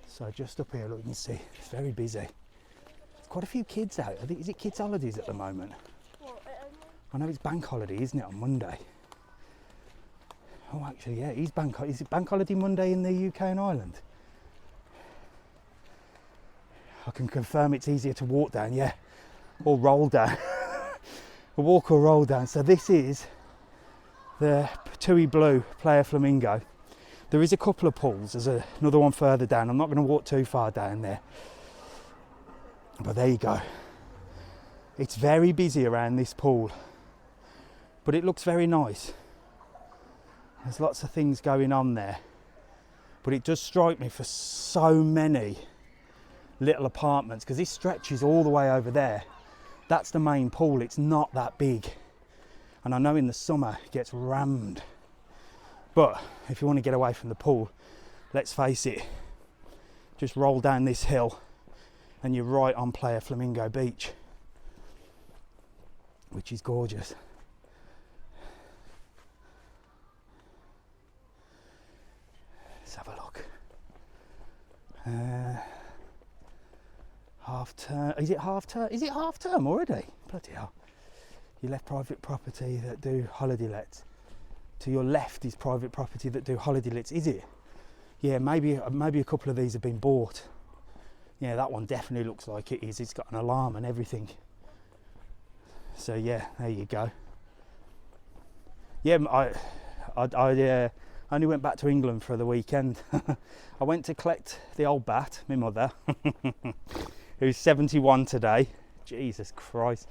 So just up here, look, you can see it's very busy. There's quite a few kids out. I think, is it kids' holidays at the moment? I know it's bank holiday, isn't it, on Monday? Oh, actually, yeah, is it bank holiday Monday in the UK and Ireland? I can confirm it's easier to walk down, yeah, or roll down. A walk or roll down. So this is the Tui Blue Playa Flamingo. There is a couple of pools. There's another one further down. I'm not going to walk too far down there. But there you go. It's very busy around this pool. But it looks very nice. There's lots of things going on there. But it does strike me for so many little apartments, because this stretches all the way over there. That's the main pool. It's not that big. And I know in the summer it gets rammed. But if you want to get away from the pool, let's face it, just roll down this hill and you're right on Playa Flamingo Beach, which is gorgeous. Let's have a look. Half term. Is it half term? Is it half term already? Bloody hell. You left private property that do holiday lets. To your left is private property that do holiday lets, is it? Yeah, maybe a couple of these have been bought. Yeah, that one definitely looks like it is. It's got an alarm and everything. So yeah, there you go. Yeah, I only went back to England for the weekend. I went to collect the old bat, my mother, who's 71 today. Jesus Christ.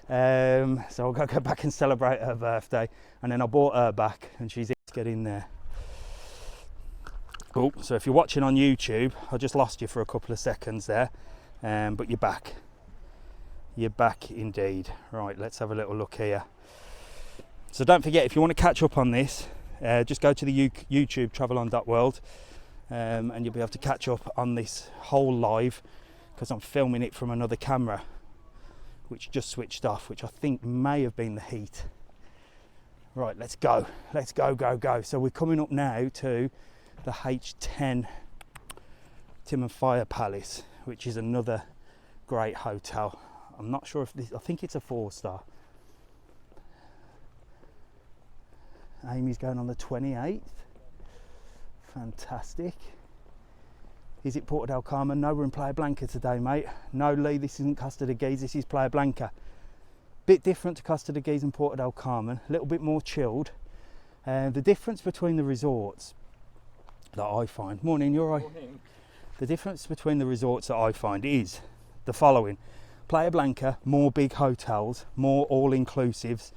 So I've got to go back and celebrate her birthday, and then I bought her back and she's getting there. Oh, so if you're watching on YouTube, I just lost you for a couple of seconds there, but you're back. You're back indeed. Right, let's have a little look here. So don't forget, if you want to catch up on this, just go to the YouTube TravelON.world, and you'll be able to catch up on this whole live, because I'm filming it from another camera which just switched off, which I think may have been the heat. Right, let's go. Let's go. So we're coming up now to the H10 Tim and Fire Palace, which is another great hotel. I'm not sure if this, I think it's a 4-star. Amy's going on the 28th. Fantastic. Is it Porto del Carmen? No, we're in Playa Blanca today, mate. No, Lee, this isn't Costa de Guise, this is Playa Blanca. Bit different to Costa de Guise and Porto del Carmen, a little bit more chilled. The difference between the resorts that I find, morning, you're right. Morning. The difference between the resorts that I find is the following. Playa Blanca, more big hotels, more all-inclusives,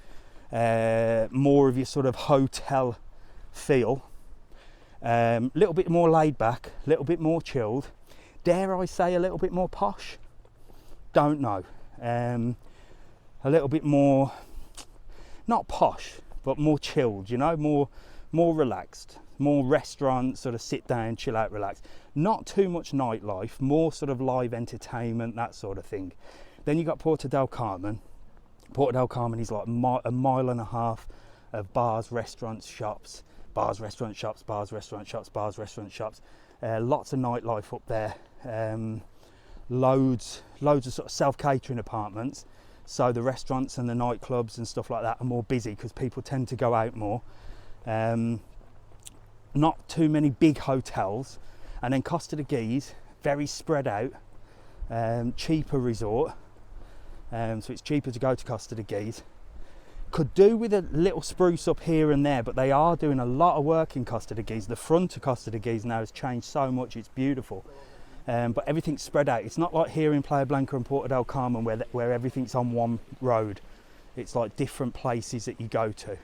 more of your sort of hotel feel. Little bit more laid back, a little bit more chilled, dare I say a little bit more posh, don't know, a little bit more, not posh, but more chilled, you know, more relaxed, more restaurant, sort of sit down, chill out, relax, not too much nightlife, more sort of live entertainment, that sort of thing. Then you got Porto del Carmen. Porto del Carmen is like a mile and a half of bars, restaurants, shops. Bars, restaurant shops, bars, restaurant shops, bars, restaurant shops. Lots of nightlife up there. Loads of sort of self-catering apartments. So the restaurants and the nightclubs and stuff like that are more busy because people tend to go out more. Not too many big hotels. And then Costa de Guise, very spread out, cheaper resort. So it's cheaper to go to Costa de Guise. Could do with a little spruce up here and there, but they are doing a lot of work in Costa de Guise. The front of Costa de Guise now has changed so much, it's beautiful. But everything's spread out. It's not like here in Playa Blanca and Porto del Carmen where everything's on one road. It's like different places that you go to.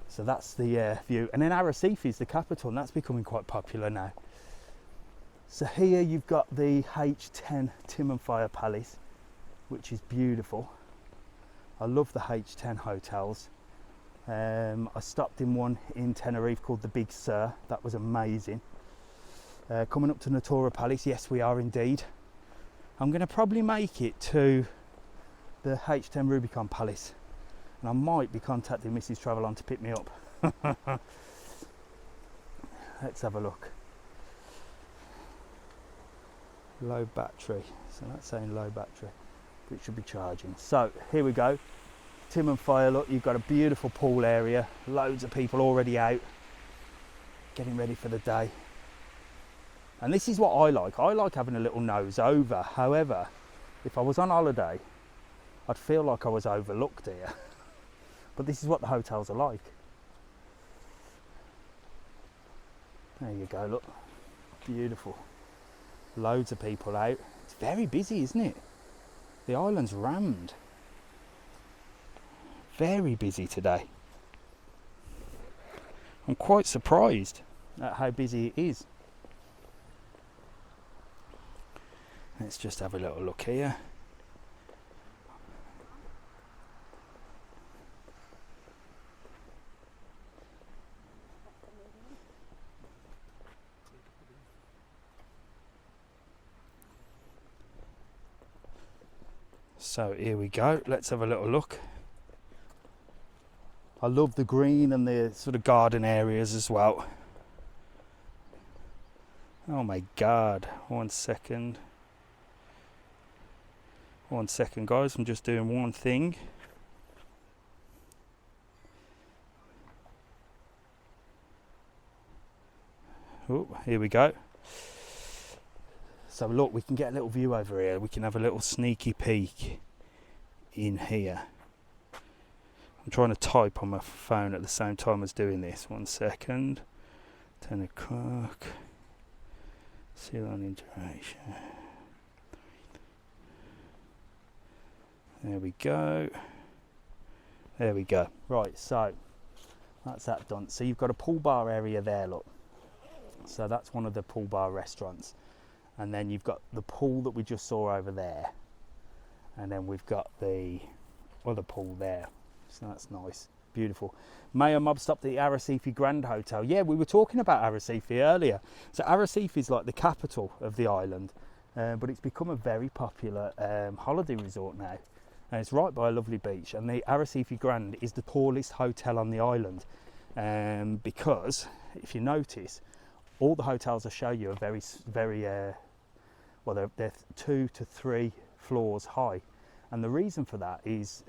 So that's the view. And then Arrecife is the capital, and that's becoming quite popular now. So here you've got the H10 Tim and Fire Palace, which is beautiful. I love the H10 hotels. I stopped in one in Tenerife called the Big Sur. That was amazing. Coming up to Natura Palace, yes we are indeed. I'm going to probably make it to the H10 Rubicon Palace, and I might be contacting Mrs. TravelON to pick me up. Let's have a look. Low battery, so that's saying low battery. It should be charging. So here we go, Tim and Fire. Look, you've got a beautiful pool area, loads of people already out getting ready for the day, and this is what I like having a little nose over. However, if I was on holiday I'd feel like I was overlooked here. But this is what the hotels are like. There you go, look, beautiful, loads of people out. It's very busy, isn't it? The island's rammed. Very busy today. I'm quite surprised at how busy it is. Let's just have a little look here. So here we go, let's have a little look. I love the green and the sort of garden areas as well. Oh my god, 1 second. 1 second guys, I'm just doing one thing. Oh, here we go. So look, we can get a little view over here. We can have a little sneaky peek in here. I'm trying to type on my phone at the same time as doing this. 1 second. 10 o'clock. Seal on interaction. There we go. There we go. Right, so that's that done. So you've got a pool bar area there, look. So that's one of the pool bar restaurants. And then you've got the pool that we just saw over there. And then we've got the other pool there. So that's nice, beautiful. Mayor Mob stopped at the Arrecife Grand Hotel. Yeah, we were talking about Arrecife earlier. So Arrecife is like the capital of the island, but it's become a very popular holiday resort now. And it's right by a lovely beach. And the Arrecife Grand is the tallest hotel on the island, because if you notice, all the hotels I show you are very, well, they're 2 to 3 floors high. And the reason for that is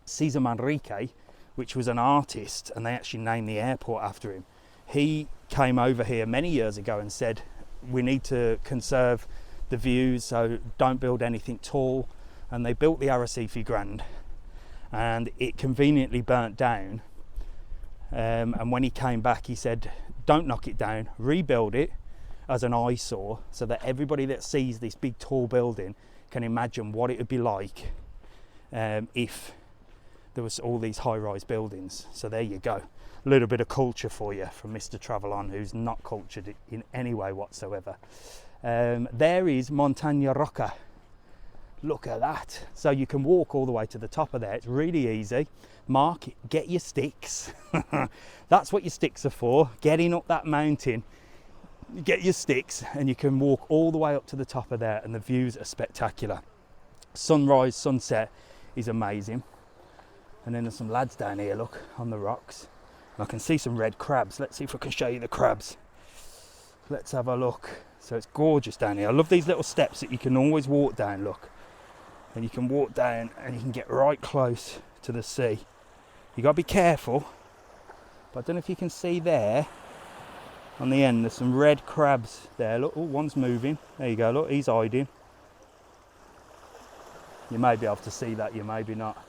Cesar Manrique, which was an artist, and they actually named the airport after him. He came over here many years ago and said, we need to conserve the views, so don't build anything tall. And they built the Arrecife Grand, and it conveniently burnt down. And when he came back, he said, don't knock it down, rebuild it as an eyesore, so that everybody that sees this big tall building can imagine what it would be like if there was all these high-rise buildings. So there you go, a little bit of culture for you from Mr. TravelON, who's not cultured in any way whatsoever. There is Montaña Roca. Look at that. So you can walk all the way to the top of there. It's really easy. Mark, get your sticks. That's what your sticks are for, getting up that mountain. Get your sticks and you can walk all the way up to the top of there, and the views are spectacular. Sunrise, sunset is amazing. And then there's some lads down here, look, on the rocks. I can see some red crabs. Let's see if I can show you the crabs. Let's have a look. So it's gorgeous down here. I love these little steps that you can always walk down, look. And you can walk down and you can get right close to the sea. You got to be careful. But I don't know if you can see there on the end, there's some red crabs there. Look, oh, one's moving. There you go, look, he's hiding. You may be able to see that, you maybe not.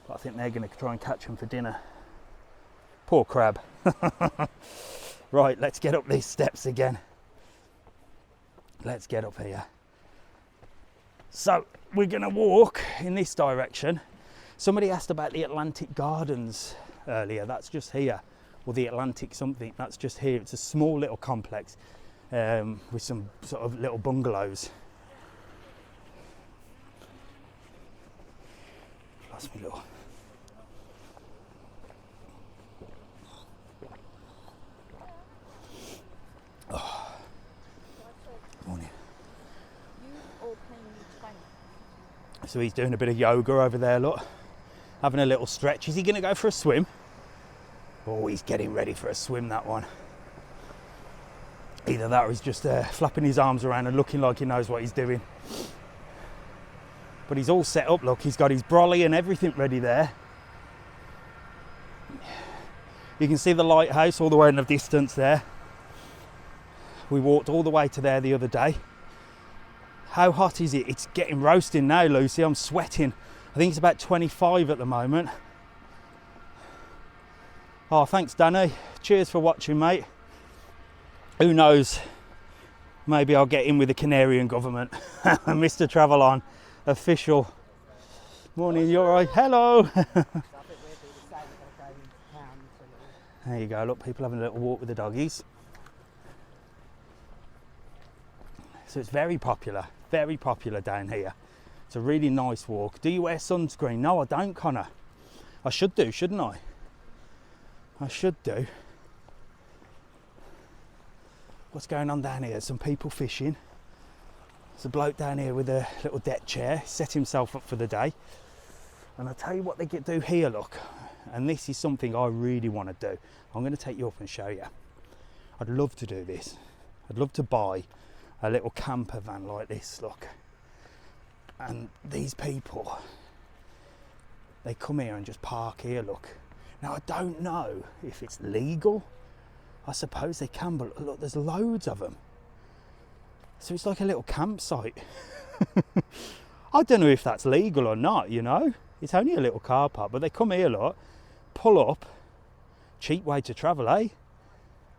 But I think they're going to try and catch them for dinner. Poor crab. Right, let's get up these steps again. Let's get up here. So we're going to walk in this direction. Somebody asked about the Atlantic Gardens earlier. That's just here. Or the Atlantic something, that's just here. It's a small little complex with some sort of little bungalows. Lost me little. Oh. Morning. So he's doing a bit of yoga over there, look. Having a little stretch. Is he going to go for a swim? Oh, he's getting ready for a swim, that one. Either that or he's just flapping his arms around and looking like he knows what he's doing. But he's all set up, look. He's got his brolly and everything ready there. You can see the lighthouse all the way in the distance there. We walked all the way to there the other day. How hot is it? It's getting roasting now, Lucy. I'm sweating. I think it's about 25 at the moment. Oh, thanks, Danny. Cheers for watching, mate. Who knows? Maybe I'll get in with the Canarian government. Mr. TravelON, official. Morning, you all right? Hello. There you go. Look, people having a little walk with the doggies. So it's very popular down here. It's a really nice walk. Do you wear sunscreen? No, I don't, Connor. I should do, shouldn't I? I should do. What's going on down here? Some people fishing. There's a bloke down here with a little deck chair, set himself up for the day. And I'll tell you what they do here, look. And this is something I really want to do. I'm going to take you up and show you. I'd love to do this. I'd love to buy a little camper van like this, look. And these people, they come here and just park here, look. Now, I don't know if it's legal. I suppose they can, but look, there's loads of them. So it's like a little campsite. I don't know if that's legal or not, you know. It's only a little car park, but they come here, look, pull up. Cheap way to travel, eh?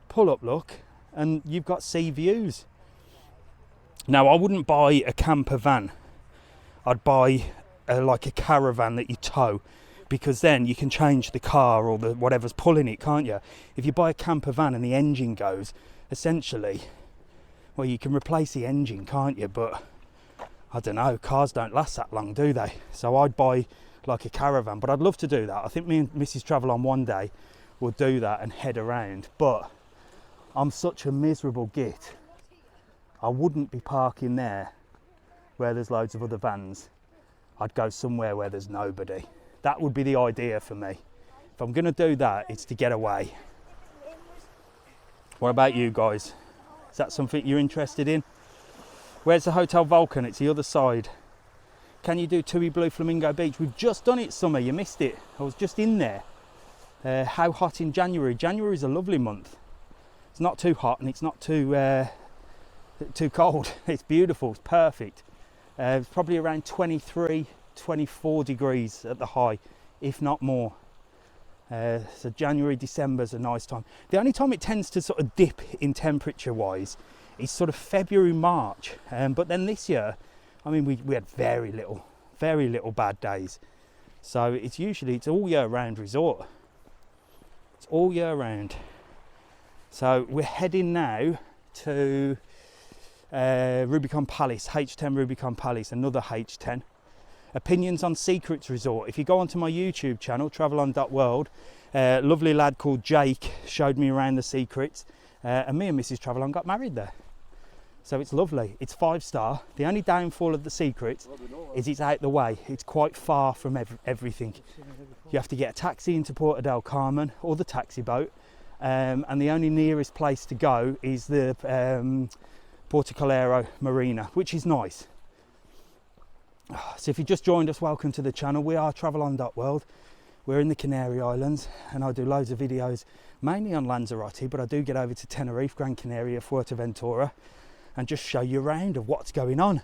Pull up, look, and you've got sea views. Now, I wouldn't buy a camper van. I'd buy like a caravan that you tow, because then you can change the car or the whatever's pulling it, can't you? If you buy a camper van and the engine goes, essentially, well, you can replace the engine, can't you? But I don't know, cars don't last that long, do they? So I'd buy like a caravan, but I'd love to do that. I think me and Mrs. TravelON one day will do that and head around, but I'm such a miserable git. I wouldn't be parking there where there's loads of other vans. I'd go somewhere where there's nobody. That would be the idea for me. If I'm going to do that, it's to get away. What about you guys? Is that something you're interested in? Where's the Hotel Vulcan? It's the other side. Can you do Tui Blue Flamingo Beach? We've just done it, summer. You missed it. I was just in there. How hot in January? January is a lovely month. It's not too hot and it's not too cold. It's beautiful. It's perfect. It's probably around 23, 24 degrees at the high, if not more. So January, December is a nice time. The only time it tends to sort of dip in temperature wise is sort of February, March. But then this year, I mean, we had very little bad days. So it's all year round resort. It's all year round. So we're heading now to Rubicon Palace, H10 Rubicon Palace, another H10. Opinions on Secrets Resort. If you go onto my YouTube channel, TravelON.world, a lovely lad called Jake showed me around the secrets, and me and Mrs. TravelON got married there. So it's lovely. It's 5-star. The only downfall of the secrets is it's out the way. It's quite far from everything. You have to get a taxi into Porta del Carmen or the taxi boat, and the only nearest place to go is the Portocolero Marina, which is nice. So if you just joined us, welcome to the channel. We are TravelON.world. We're in the Canary Islands and I do loads of videos mainly on Lanzarote, but I do get over to Tenerife, Gran Canaria, Fuerteventura and just show you around of what's going on.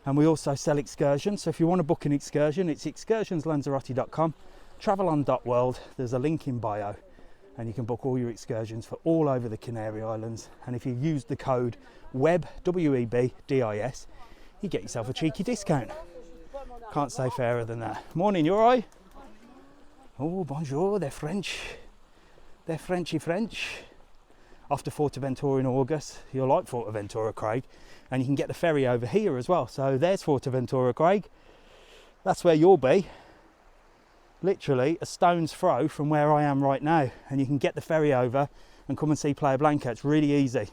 And we also sell excursions, so if you want to book an excursion, it's excursionslanzarote.com, TravelON.world. There's a link in bio and you can book all your excursions for all over the Canary Islands. And if you use the code WEB, WEBDIS, you get yourself a cheeky discount. Can't say fairer than that. Morning, you alright? Oh, bonjour, they're French. They're Frenchy French. Off to Fuerteventura in August. You'll like Fuerteventura, Craig. And you can get the ferry over here as well. So there's Fuerteventura, Craig. That's where you'll be. Literally a stone's throw from where I am right now. And you can get the ferry over and come and see Playa Blanca. It's really easy.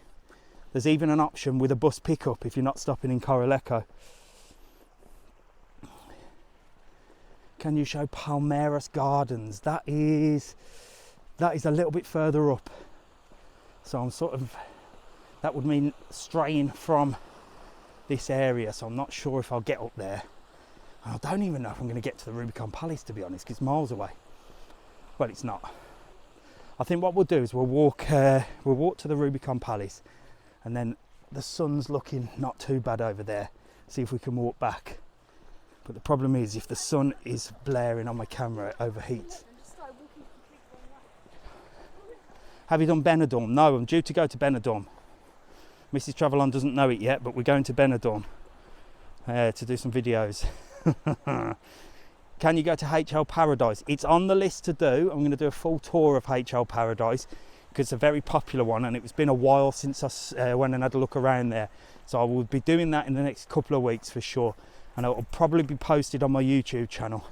There's even an option with a bus pickup if you're not stopping in Coralejo. Can you show Palmeiras Gardens? That is a little bit further up. So I'm sort of, that would mean straying from this area. So I'm not sure if I'll get up there. I don't even know if I'm going to get to the Rubicon Palace, to be honest, because it's miles away. Well, it's not. I think what we'll do is we'll walk to the Rubicon Palace. And then the sun's looking not too bad over there. See if we can walk back. But the problem is, if the sun is blaring on my camera, it overheats. Have you done Benidorm? No, I'm due to go to Benidorm. Mrs. TravelON doesn't know it yet, but we're going to Benidorm to do some videos. Can you go to HL Paradise? It's on the list to do. I'm going to do a full tour of HL Paradise. because it's a very popular one, and it's been a while since I went and had a look around there. So I will be doing that in the next couple of weeks for sure, and it will probably be posted on my YouTube channel.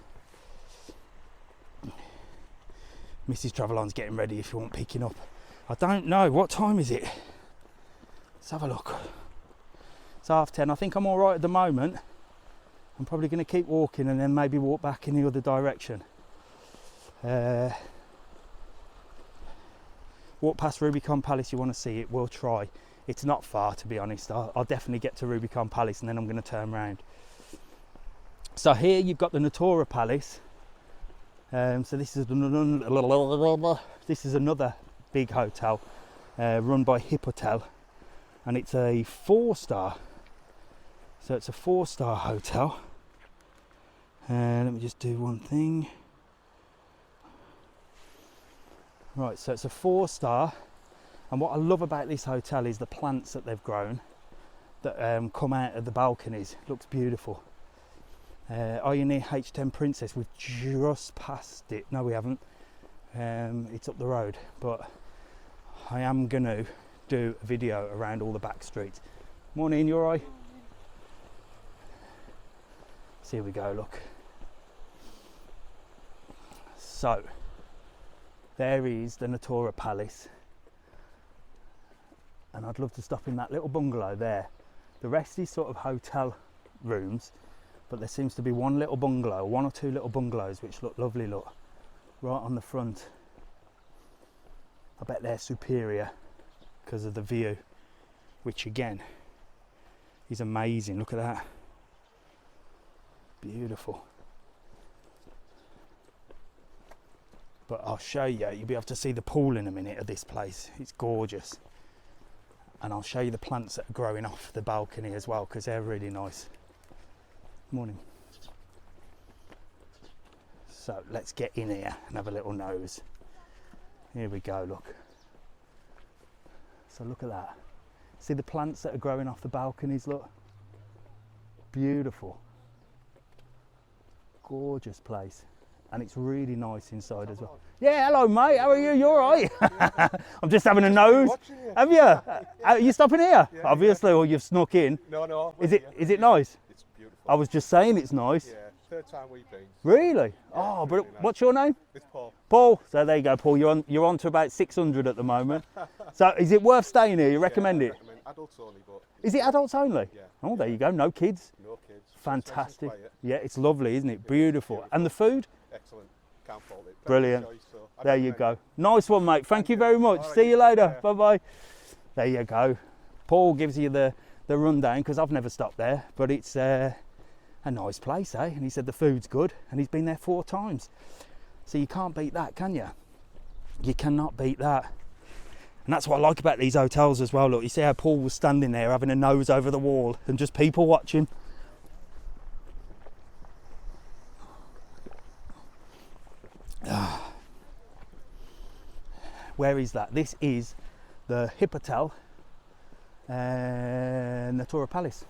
Mrs. TravelON's getting ready if you want picking up. I don't know, what time is it? Let's have a look. It's 10:30. I think I'm all right at the moment. I'm probably going to keep walking and then maybe walk back in the other direction. Walk past Rubicon Palace, you want to see it, we'll try. It's not far, to be honest. I'll definitely get to Rubicon Palace and then I'm going to turn around. So here you've got the Natura Palace. So this is another big hotel run by Hippotel, and it's a 4-star. So it's a 4-star hotel. Let me just do one thing. Right, so it's a 4-star, and what I love about this hotel is the plants that they've grown that come out of the balconies. Looks beautiful. Are you near H10 Princess? We've just passed it. No, we haven't. It's up the road, but I am going to do a video around all the back streets. Morning, you alright? So here we go, look. So there is the Natura Palace, and I'd love to stop in that little bungalow there. The rest is sort of hotel rooms, but there seems to be one little bungalow, one or two little bungalows which look lovely, look, right on the front. I bet they're superior because of the view, which again is amazing. Look at that, beautiful. But I'll show you, you'll be able to see the pool in a minute of this place. It's gorgeous. And I'll show you the plants that are growing off the balcony as well, because they're really nice. Morning. So let's get in here and have a little nose. Here we go, look. So look at that. See the plants that are growing off the balconies, look. Beautiful. Gorgeous place. And it's really nice inside as well. Yeah, hello mate, how are you? You alright? I'm just having a nose. Have you? Are you stopping here? Yeah, obviously, or you've snuck in. No. Is it nice? It's beautiful. I was just saying it's nice. Yeah, third time we've been. Really? Yeah, Oh, it's but really nice. what's your name? It's Paul. Paul. So there you go, Paul. You're on to about 600 at the moment. So is it worth staying here? You recommend I it? recommend adults only, but Is it adults only? yeah. Oh, there you go. No kids. No kids. Fantastic. Nice and quiet. Yeah, it's lovely, isn't it? Beautiful. And the food? Excellent. Can't fault it. Brilliant. Choice, so I'd There you recommend go. Nice one, mate. Thank you very much. All right, See you later. yeah. Bye bye. There you go. Paul gives you the rundown, because I've never stopped there, but it's a nice place, eh? And he said the food's good, and he's been there 4 times. So you can't beat that, can you? You cannot beat that. And that's what I like about these hotels as well. Look, you see how Paul was standing there having a nose over the wall and just people watching. Where is that? This is the Hippotel Natura Palace.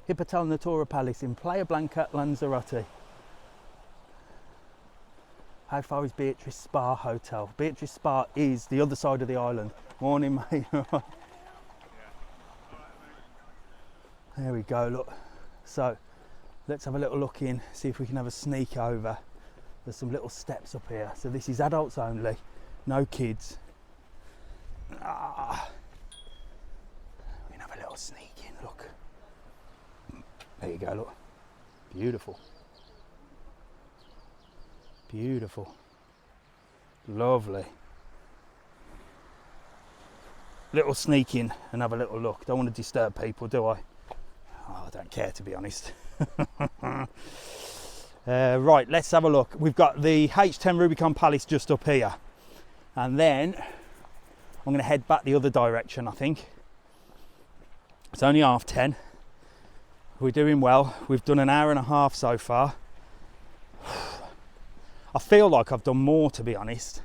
Hippotel Natura Palace in Playa Blanca, Lanzarote. How far is Beatrice Spa Hotel? Beatrice Spa is the other side of the island. Morning, mate. There we go, look. So let's have a little look in, see if we can have a sneak over. There's some little steps up here. So this is adults only, no kids. We can have a little sneak in, look. There you go, look. Beautiful. Beautiful. Lovely. Little sneak in and have a little look. Don't want to disturb people, do I? Oh, I don't care, to be honest. Right, let's have a look. We've got the H10 Rubicon Palace just up here. And then I'm going to head back the other direction, I think. It's only 10:30. We're doing well. We've done an hour and a half so far. I feel like I've done more, to be honest.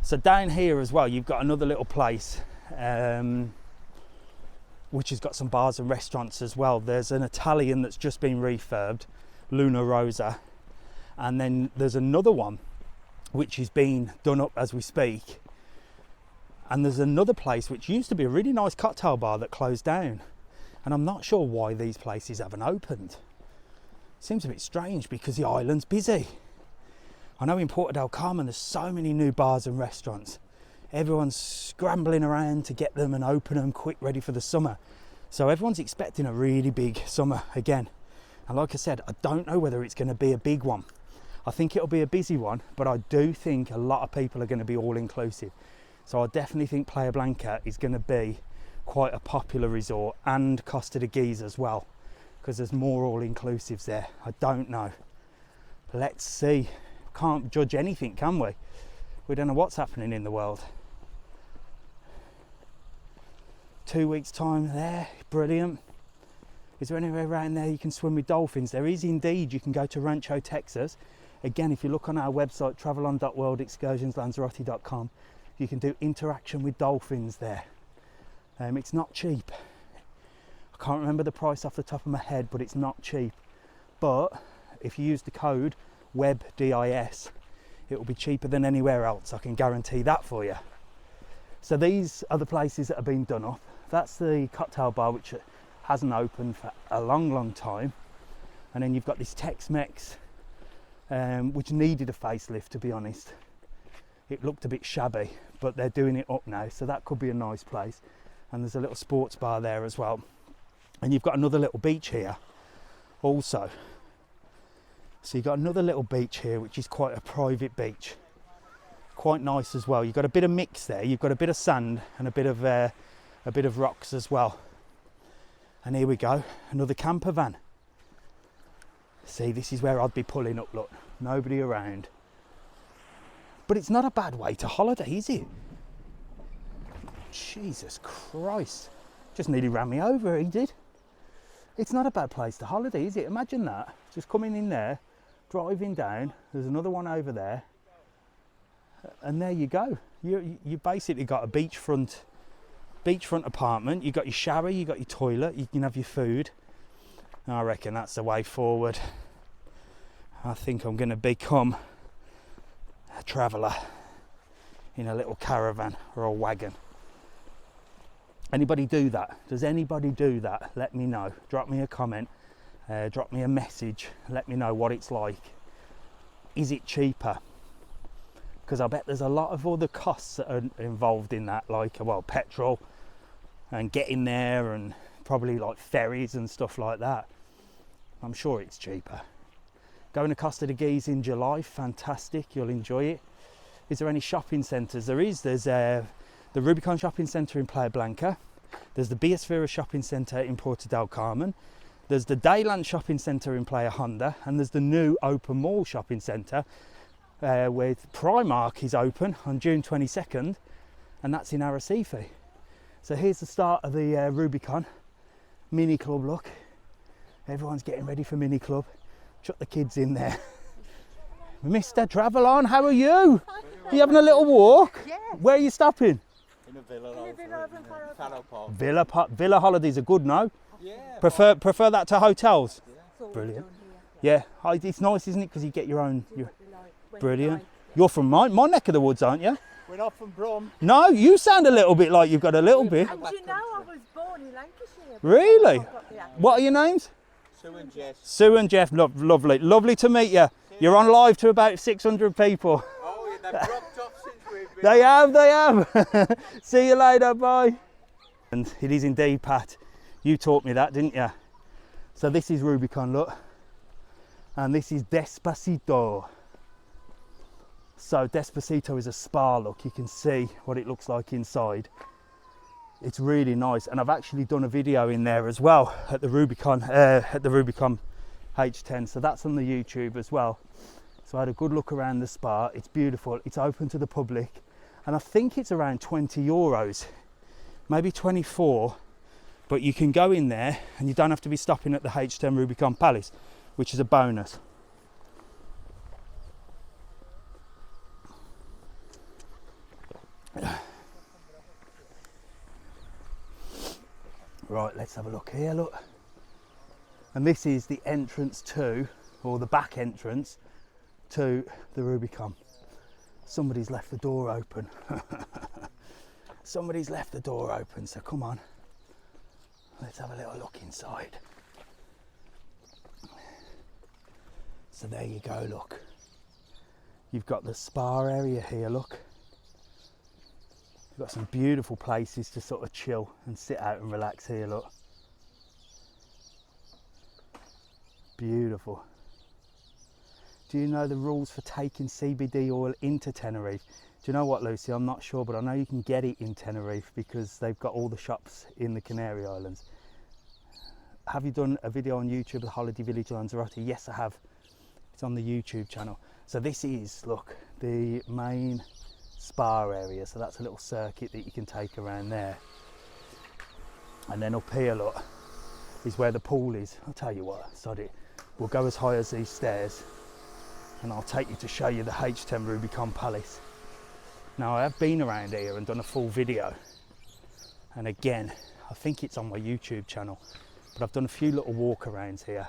So down here as well, you've got another little place which has got some bars and restaurants as well. There's an Italian that's just been refurbed, Luna Rosa, and then there's another one which is being done up as we speak. And there's another place which used to be a really nice cocktail bar that closed down. And I'm not sure why these places haven't opened. Seems a bit strange because the island's busy. I know in Porto del Carmen there's so many new bars and restaurants. Everyone's scrambling around to get them and open them quick, ready for the summer. So everyone's expecting a really big summer again. And like I said, I don't know whether it's going to be a big one. I think it'll be a busy one, but I do think a lot of people are going to be all inclusive. So I definitely think Playa Blanca is going to be quite a popular resort, and Costa de Guise as well, because there's more all-inclusives there. I don't know. Let's see. Can't judge anything, can we? We don't know what's happening in the world. 2 weeks time there, brilliant. Is there anywhere around there you can swim with dolphins? There is indeed. You can go to Rancho, Texas. Again, if you look on our website, TravelON World, Lanzarote.com, you can do interaction with dolphins there. It's not cheap. I can't remember the price off the top of my head, but it's not cheap. But if you use the code WEBDIS, it will be cheaper than anywhere else. I can guarantee that for you. So these are the places that have been done up. That's the cocktail bar, which hasn't opened for a long time. And then you've got this Tex-Mex, which needed a facelift, to be honest. It looked a bit shabby, but they're doing it up now, so that could be a nice place. And there's a little sports bar there as well. And you've got another little beach here also. So you've got another little beach here, which is quite a private beach. Quite nice as well. You've got a bit of mix there. You've got a bit of sand and a bit of rocks as well. And here we go, another camper van. See, this is where I'd be pulling up, look. Nobody around. But it's not a bad way to holiday, is it? Jesus Christ. Just nearly ran me over, he did. It's not a bad place to holiday, is it? Imagine that. Just coming in there, driving down. There's another one over there. And there you go. You basically got a beachfront apartment. You've got your shower, you've got your toilet, you can have your food. I reckon that's the way forward. I think I'm going to become a traveller in a little caravan or a wagon. Anybody do that? Does anybody do that? Let me know. Drop me a comment, drop me a message, let me know what it's like. Is it cheaper? Because I bet there's a lot of other costs that are involved in that, like, well, petrol and getting there, and probably like ferries and stuff like that. I'm sure it's cheaper. Going to Costa de Guise in July, fantastic, you'll enjoy it. Is there any shopping centres? There is. There's the Rubicon Shopping Centre in Playa Blanca. There's the Biosfera Shopping Centre in Porto del Carmen. There's the Dayland Shopping Centre in Playa Honda. And there's the new Open Mall Shopping Centre with Primark is open on June 22nd. And that's in Arrecife. So here's the start of the Rubicon mini club look. Everyone's getting ready for mini club. Chuck the kids in there. Mr. TravelON, how are you? Are you having a little walk? Yes. Where are you stopping? In a villa In a villa over in Farrow Park. Villa holidays are good now. Yeah. Prefer that to hotels. So Brilliant. down here. Yeah, it's nice, isn't it? Because you get your own. See what we like, when we Brilliant. like. You're from my neck of the woods, aren't you? We're not from Brum. No, you sound a little bit like you've got a little bit. And you know I was born in Lancashire. Really? I've got the accent. What are your names? Sue and Jess. Sue and Jeff. Lovely to meet you. You're on live to about 600 people. Oh, yeah, they've dropped off since we've been. They have. See you later, bye. And it is indeed, Pat. You taught me that, didn't you? So this is Rubicon, look. And this is Despacito. So Despacito is a spa look. You can see what it looks like inside. It's really nice. And I've actually done a video in there as well at the Rubicon H10. So that's on the YouTube as well. So I had a good look around the spa. It's beautiful. It's open to the public. And I think it's around 20 euros, maybe 24. But you can go in there and you don't have to be stopping at the H10 Rubicon Palace, which is a bonus. Right, let's have a look here, look. And this is the entrance to, or the back entrance to the Rubicon. Somebody's left the door open. Somebody's left the door open, so come on. Let's have a little look inside. So there you go, look. You've got the spa area here, look. You've got some beautiful places to sort of chill and sit out and relax here, look. Beautiful. Do you know the rules for taking CBD oil into Tenerife? Do you know what, Lucy? I'm not sure, but I know you can get it in Tenerife because they've got all the shops in the Canary Islands. Have you done a video on YouTube of the Holiday Village Lanzarote? Yes, I have. It's on the YouTube channel. So this is, look, the main spa area. So that's a little circuit that you can take around there. And then up here, look, is where the pool is. I'll tell you what, sod it. We'll go as high as these stairs and I'll take you to show you the H10 Rubicon Palace. Now, I have been around here and done a full video. And again, I think it's on my YouTube channel, but I've done a few little walk-arounds here.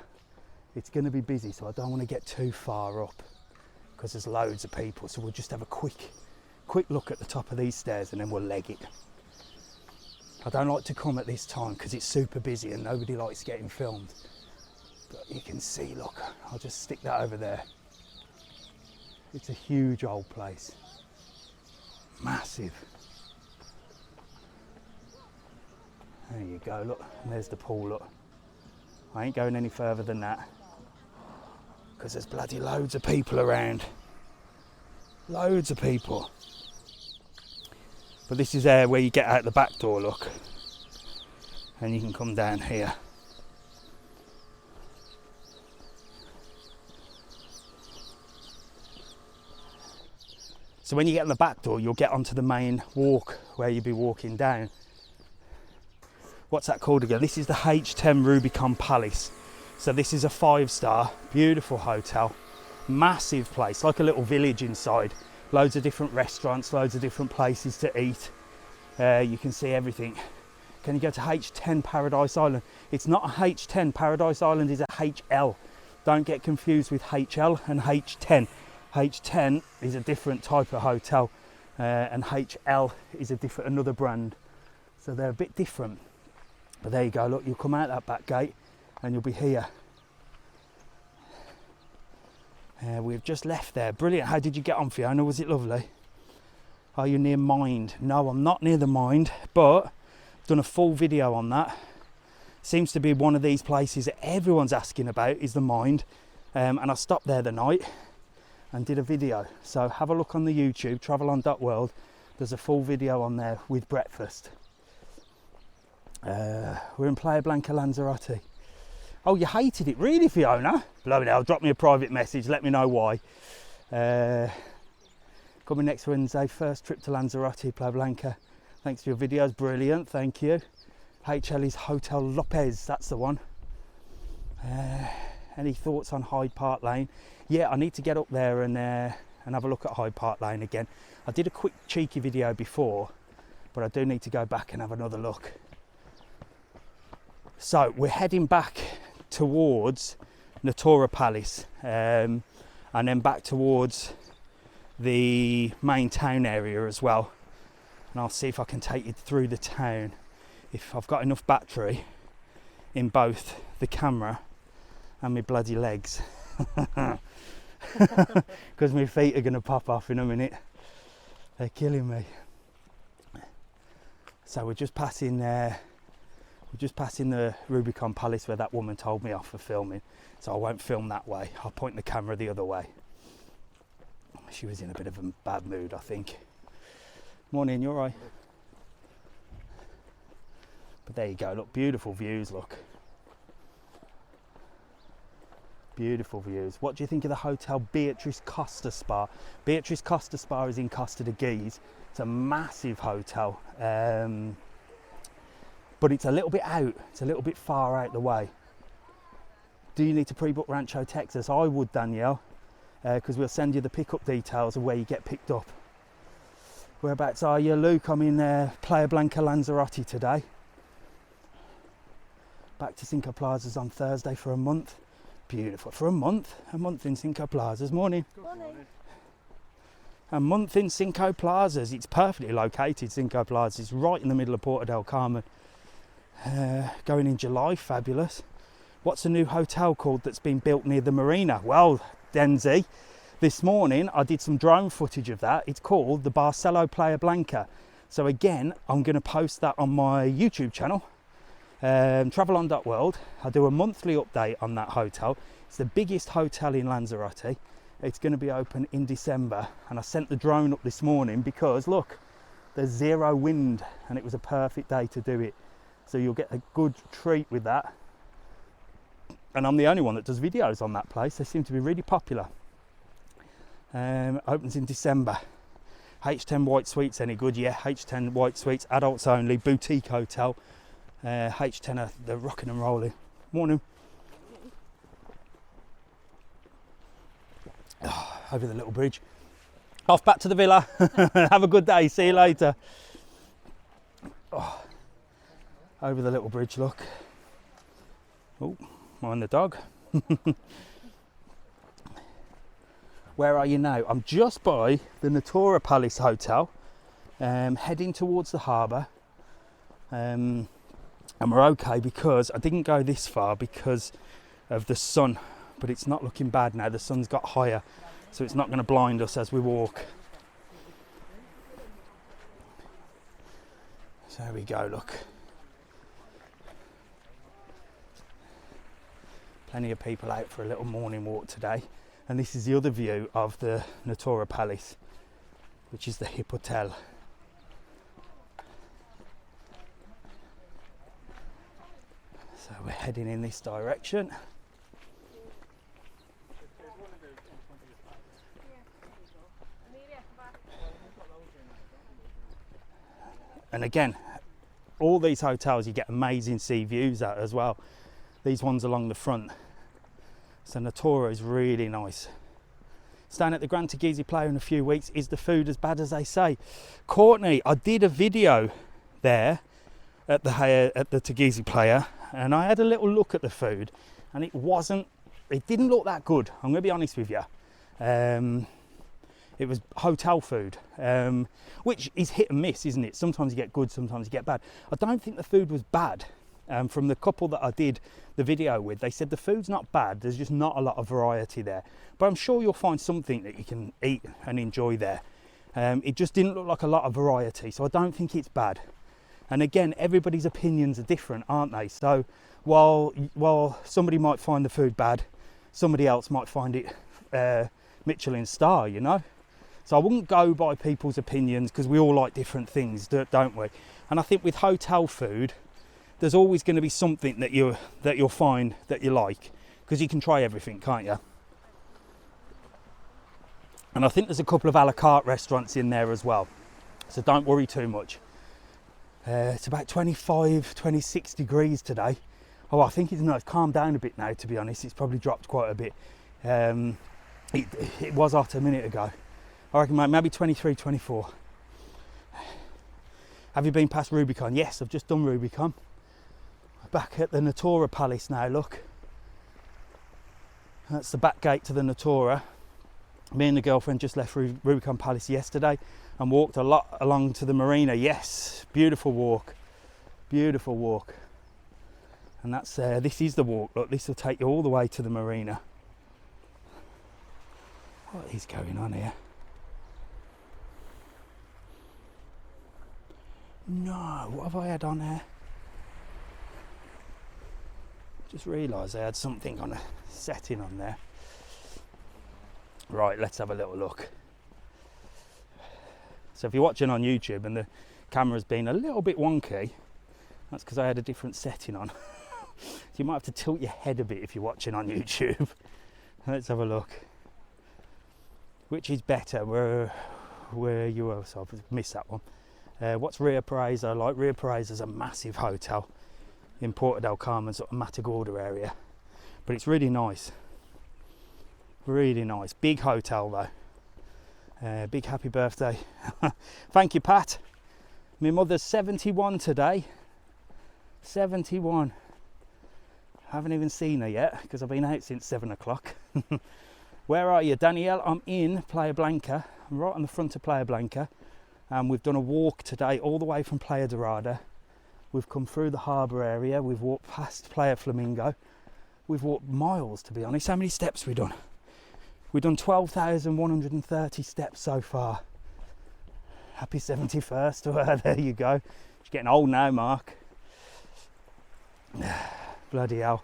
It's going to be busy, so I don't want to get too far up because there's loads of people. So we'll just have a quick look at the top of these stairs and then we'll leg it. I don't like to come at this time because it's super busy and nobody likes getting filmed. But you can see, look, I'll just stick that over there. It's a huge old place. Massive. There you go, look, and there's the pool, look. I ain't going any further than that because there's bloody loads of people around. Loads of people. But this is where you get out the back door, look. And you can come down here. So when you get on the back door, you'll get onto the main walk where you'll be walking down. What's that called again? This is the H10 Rubicon Palace. So this is a 5-star, beautiful hotel, massive place, like a little village inside. Loads of different restaurants, loads of different places to eat. You can see everything. Can you go to H10 Paradise Island? It's not a H10, Paradise Island is a HL. Don't get confused with HL and H10. H10 is a different type of hotel and HL is another brand. So they're a bit different. But there you go, look, you'll come out that back gate and you'll be here. We've just left there. Brilliant. How did you get on, Fiona? Was it lovely? Are you near Mind? No, I'm not near the Mind, but I've done a full video on that. Seems to be one of these places that everyone's asking about is the Mind. And I stopped there the night and did a video. So have a look on the YouTube, TravelON There's a full video on there with breakfast. We're in Playa Blanca, Lanzarote. Oh, you hated it, really, Fiona? Bloody hell, drop me a private message, let me know why. Coming next Wednesday, first trip to Lanzarote, Playa Blanca. Thanks for your videos, brilliant, thank you. HL is Hotel Lopez, that's the one. Any thoughts on Hyde Park Lane? Yeah, I need to get up there and have a look at Hyde Park Lane again. I did a quick cheeky video before, but I do need to go back and have another look. So we're heading back towards Natura Palace and then back towards the main town area as well. And I'll see if I can take you through the town if I've got enough battery in both the camera and my bloody legs. Because my feet are going to pop off in a minute. They're killing me. So we're just passing the Rubicon Palace where that woman told me off for filming, so I won't film that way. I'll point the camera the other way. She was in a bit of a bad mood, I think. Morning, you all right? But there you go, look, beautiful views, look. Beautiful views. What do you think of the hotel Beatrice Costa Spa? Beatrice Costa Spa is in Costa de Guise. It's a massive hotel. But it's a little bit out, it's a little bit far out the way. Do you need to pre-book Rancho, Texas? I would, Danielle, because we'll send you the pickup details of where you get picked up. Whereabouts are you, Luke? I'm in Playa Blanca, Lanzarote today. Back to Cinco Plazas on Thursday for a month. Beautiful, for a month in Cinco Plazas. Morning. Morning. a month in Cinco Plazas. It's perfectly located, Cinco Plazas. It's right in the middle of Porto del Carmen. Going in July, fabulous. What's the new hotel called that's been built near the marina? Well, Denzi, this morning I did some drone footage of that. It's called the Barcelo Playa Blanca. So again, I'm going to post that on my YouTube channel, TravelON World. I do a monthly update on that hotel. It's the biggest hotel in Lanzarote. It's going to be open in December, and I sent the drone up this morning because look, there's zero wind and it was a perfect day to do it. So you'll get a good treat with that. And I'm the only one that does videos on that place. They seem to be really popular. Opens in December. H10 White Suites any good? Yeah, H10 White Suites, adults only, boutique hotel. H10 are the rocking and rolling. Morning. Oh, over the little bridge. Off back to the villa. Have a good day. See you later. Oh, over the little bridge, look. Oh, mind the dog. Where are you now? I'm just by the Natura Palace Hotel, heading towards the harbour. And we're okay because I didn't go this far because of the sun, but it's not looking bad now. The sun's got higher, so it's not going to blind us as we walk. So there we go, look. Plenty of people out for a little morning walk today. And this is the other view of the Natura Palace, which is the Hip Hotel. So we're heading in this direction. And again, all these hotels you get amazing sea views at as well. These ones along the front. So Natura is really nice. Staying at the Grand Tagizi Playa in a few weeks. Is the food as bad as they say? Courtney, I did a video there at the Tagizi Playa, and I had a little look at the food, and it didn't look that good. I'm going to be honest with you. It was hotel food, which is hit and miss, isn't it? Sometimes you get good, sometimes you get bad. I don't think the food was bad. From the couple that I did the video with, they said the food's not bad, there's just not a lot of variety there, but I'm sure you'll find something that you can eat and enjoy there. It just didn't look like a lot of variety, so I don't think it's bad. And again, everybody's opinions are different, aren't they? So while somebody might find the food bad, somebody else might find it Michelin star, you know. So I wouldn't go by people's opinions, because we all like different things, don't we? And I think with hotel food, there's always going to be something that you'll find that you like, because you can try everything, can't you? And I think there's a couple of a la carte restaurants in there as well, so don't worry too much. It's about 26 degrees today. Oh, I think it's calmed down a bit now, to be honest. It's probably dropped quite a bit. It was hot a minute ago. I reckon maybe 23, 24. Have you been past Rubicon? Yes, I've just done Rubicon. Back at the Natura Palace now, look. That's the back gate to the Natura. Me and the girlfriend just left Rubicon Palace yesterday and walked a lot along to the marina. Yes, beautiful walk. Beautiful walk. And that's this is the walk. Look, this will take you all the way to the marina. What is going on here? No, what have I had on there? Just realised I had something on a setting on there. Right, let's have a little look. So if you're watching on YouTube and the camera's been a little bit wonky, that's because I had a different setting on. So you might have to tilt your head a bit if you're watching on YouTube. Let's have a look. Which is better? Where you are? So I've missed that one. What's Rio Paraíso? I like Rio Paraíso is a massive hotel in Porto del Carmen, sort of Matagorda area, but it's really nice. Really nice. Big hotel though. Big happy birthday. Thank you, Pat. My mother's 71 today. 71. I haven't even seen her yet because I've been out since 7 o'clock. Where are you, Danielle? I'm in Playa Blanca. I'm right on the front of Playa Blanca. And we've done a walk today all the way from Playa Dorada. We've come through the harbour area. We've walked past Playa Flamingo. We've walked miles, to be honest. How many steps have we done? We've done 12,130 steps so far. Happy 71st to her. There you go. She's getting old now, Mark. Bloody hell.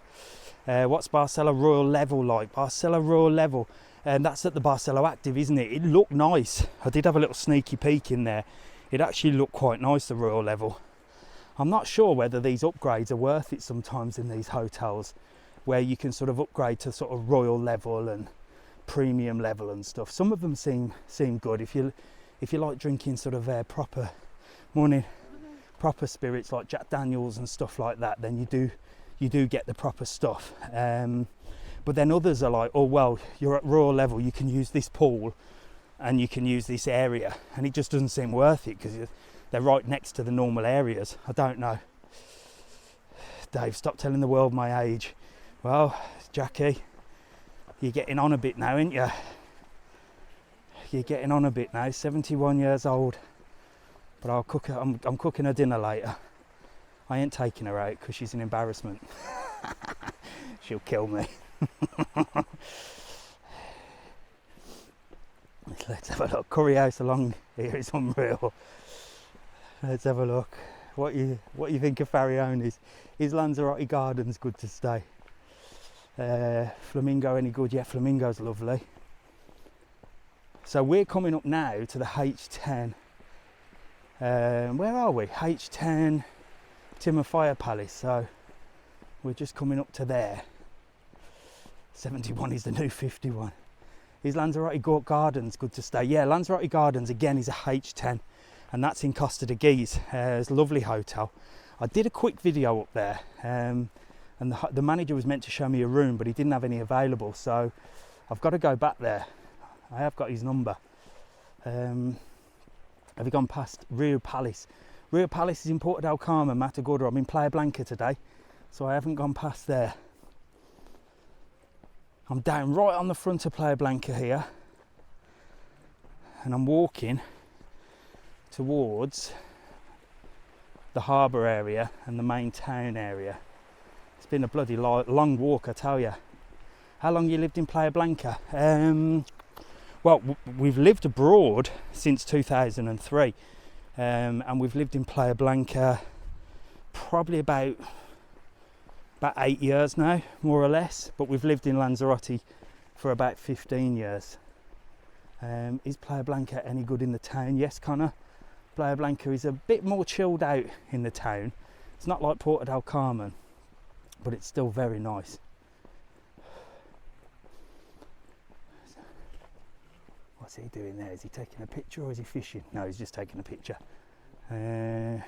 What's Barcelo Royal Level like? Barcelo Royal Level. And that's at the Barcelo Active, isn't it? It looked nice. I did have a little sneaky peek in there. It actually looked quite nice, the Royal Level. I'm not sure whether these upgrades are worth it sometimes in these hotels, where you can sort of upgrade to sort of Royal Level and Premium Level and stuff. Some of them seem good. If you like drinking sort of proper spirits like Jack Daniels and stuff like that, then you do get the proper stuff. But then others are like, oh well, you're at Royal Level, you can use this pool and you can use this area, and it just doesn't seem worth it because they're right next to the normal areas. I don't know. Dave, stop telling the world my age. Well, Jackie, you're getting on a bit now, ain't you? You're getting on a bit now. 71 years old. But I'll cook her. I'm cooking her dinner later. I ain't taking her out because she's an embarrassment. She'll kill me. Let's have a look. Curry house along here is unreal. Let's have a look. What you think of Farionis? Is Lanzarote Gardens good to stay? Flamingo any good? Yeah, Flamingo's lovely. So we're coming up now to the H10. Where are we? H10 Timofaya Palace. So we're just coming up to there. 71 is the new 51. Is Lanzarote Gardens good to stay? Yeah, Lanzarote Gardens again is a H10, and that's in Costa de Guise. It's a lovely hotel. I did a quick video up there, and the manager was meant to show me a room, but he didn't have any available, so I've got to go back there. I have got his number. Have you gone past Rio Palace? Rio Palace is in Porto del Carmen, Matagorda. I'm in Playa Blanca today, so I haven't gone past there. I'm down right on the front of Playa Blanca here, and I'm walking towards the harbour area and the main town area. It's been a bloody long walk, I tell you. How long you lived in Playa Blanca? Well, we've lived abroad since 2003, and we've lived in Playa Blanca probably about 8 years now, more or less, but we've lived in Lanzarote for about 15 years. Is Playa Blanca any good in the town? Yes, Connor. Playa Blanca is a bit more chilled out in the town. It's not like Porto del Carmen, but it's still very nice. What's he doing there? Is he taking a picture or is he fishing? No, he's just taking a picture. Do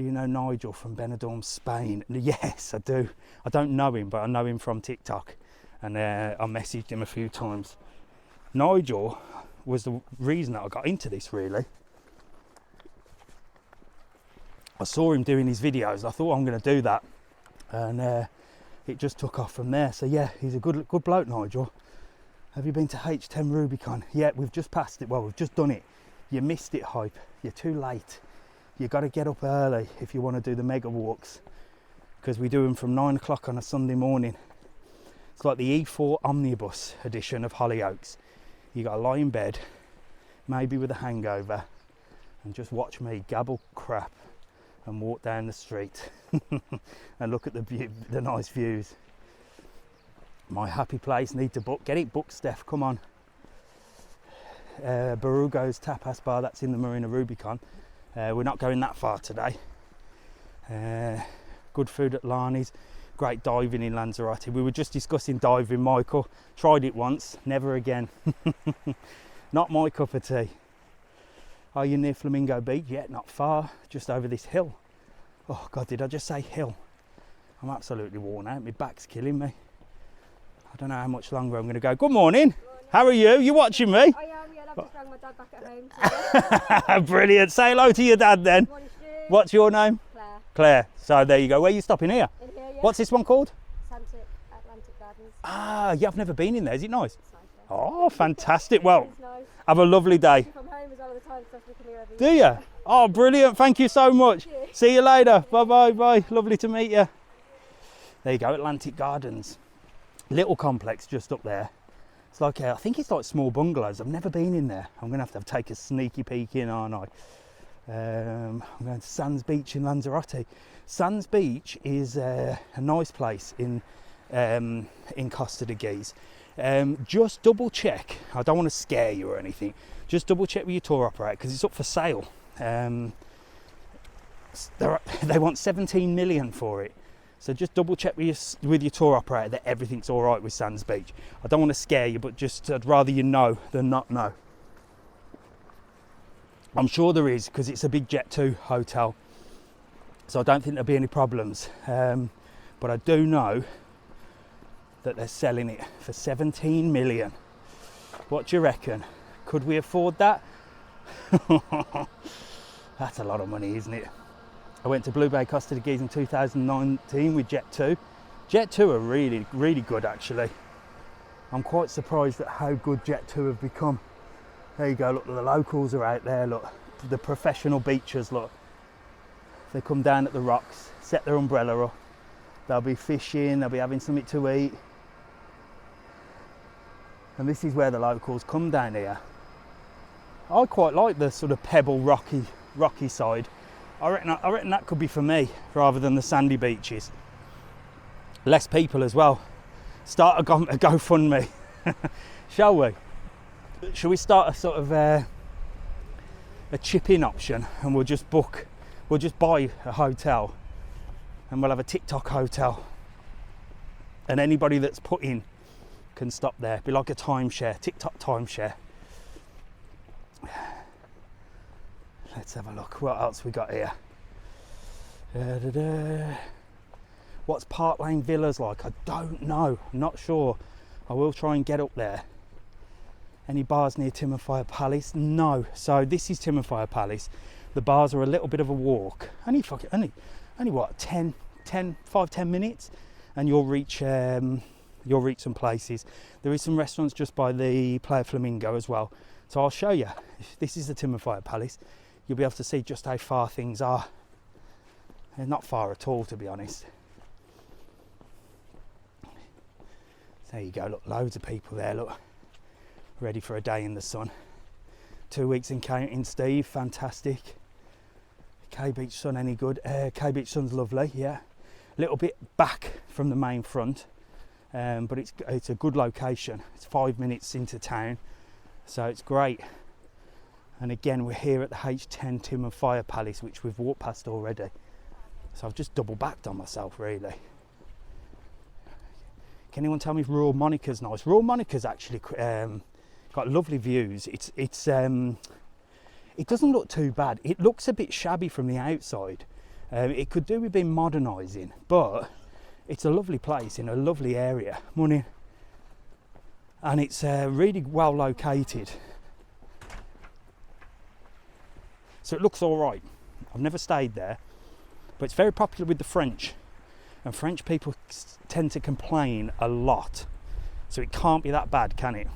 you know Nigel from Benidorm, Spain? Yes, I do. I don't know him, but I know him from TikTok, and I messaged him a few times. Nigel was the reason that I got into this, really. I saw him doing his videos. I thought I'm going to do that, and it just took off from there. So yeah, he's a good bloke, Nigel. Have you been to H10 Rubicon? Yeah, we've just passed it. Well, we've just done it. You missed it, Hype. You're too late. You've got to get up early if you want to do the mega walks, because we do them from 9 o'clock on a Sunday morning. It's like the E4 omnibus edition of Hollyoaks. You got to lie in bed, maybe with a hangover, and just watch me gabble crap and walk down the street and look at the nice views. My happy place, need to book. Get it booked, Steph, come on. Barugo's Tapas Bar, that's in the Marina Rubicon. We're not going that far today. Good food at Lani's. Great diving in Lanzarote. We were just discussing diving, Michael. Tried it once, never again. Not my cup of tea. Are you near Flamingo Beach? Yeah, not far, just over this hill. Oh God, did I just say hill? I'm absolutely worn out, my back's killing me. I don't know how much longer I'm going to go. Good morning. How are you? You watching me? I am, yeah, I've just rang my dad back at home. Brilliant. Say hello to your dad then. Morning, Stu. What's your name? Claire. Claire. So there you go. Where are you stopping here? In here, yeah. What's this one called? Atlantic Gardens. Ah, yeah, I've never been in there. Is it nice? It's nice, yeah. Oh, fantastic. Well, It's nice. have a lovely day. From home as well all the time, so we come here every Do week. you? Oh, brilliant. Thank you so much. Thank you. See you later. Bye-bye. Bye. Lovely to meet you. There you go, Atlantic Gardens. Little complex just up there. It's like, I think it's like small bungalows. I've never been in there. I'm going to have take a sneaky peek in, aren't I? I'm going to Sands Beach in Lanzarote. Sands Beach is a nice place in Costa de Guise. Just double check. I don't want to scare you or anything. Just double check with your tour operator because it's up for sale. They want 17 million for it. So just double check with your tour operator that everything's all right with Sands Beach. I don't want to scare you, but just I'd rather you know than not know. I'm sure there is because it's a big Jet 2 hotel. So I don't think there'll be any problems. But I do know that they're selling it for 17 million. What do you reckon? Could we afford that? That's a lot of money, isn't it? I went to Blue Bay Costa de Guise in 2019 with Jet 2. Jet 2 are really, really good actually. I'm quite surprised at how good Jet 2 have become. There you go, look, the locals are out there, look. The professional beachers, look. They come down at the rocks, set their umbrella up. They'll be fishing, they'll be having something to eat. And this is where the locals come down here. I quite like the sort of pebble, rocky side. I reckon that could be for me rather than the sandy beaches. Less people as well. Start a GoFundMe, shall we? Shall we start a sort of a chip-in option and we'll just buy a hotel and we'll have a TikTok hotel. And anybody that's put in can stop there. Be like a timeshare, TikTok timeshare. Let's have a look. What else we got here? What's Park Lane Villas like? I don't know. I'm not sure. I will try and get up there. Any bars near Timofaya Palace? No. So this is Timofaya Palace. The bars are a little bit of a walk. Only what? 10 minutes, and you'll reach some places. There is some restaurants just by the Playa Flamingo as well. So I'll show you. This is the Timofaya Palace. You'll be able to see just how far things are. They're not far at all, to be honest. There you go, look, loads of people there, look. Ready for a day in the sun. 2 weeks in counting, Steve, fantastic. K Beach Sun, any good? K Beach Sun's lovely, yeah. A little bit back from the main front, but it's a good location. It's 5 minutes into town, so it's great. And again, we're here at the H10 Timofaya Palace, which we've walked past already. So I've just double backed on myself, really. Can anyone tell me if Royal Monica's nice? Royal Monica's actually got lovely views. It doesn't look too bad. It looks a bit shabby from the outside. It could do with being modernising, but it's a lovely place in a lovely area. Morning. And it's really well located. So it looks all right. I've never stayed there, but it's very popular with the French, and French people tend to complain a lot. So it can't be that bad, can it?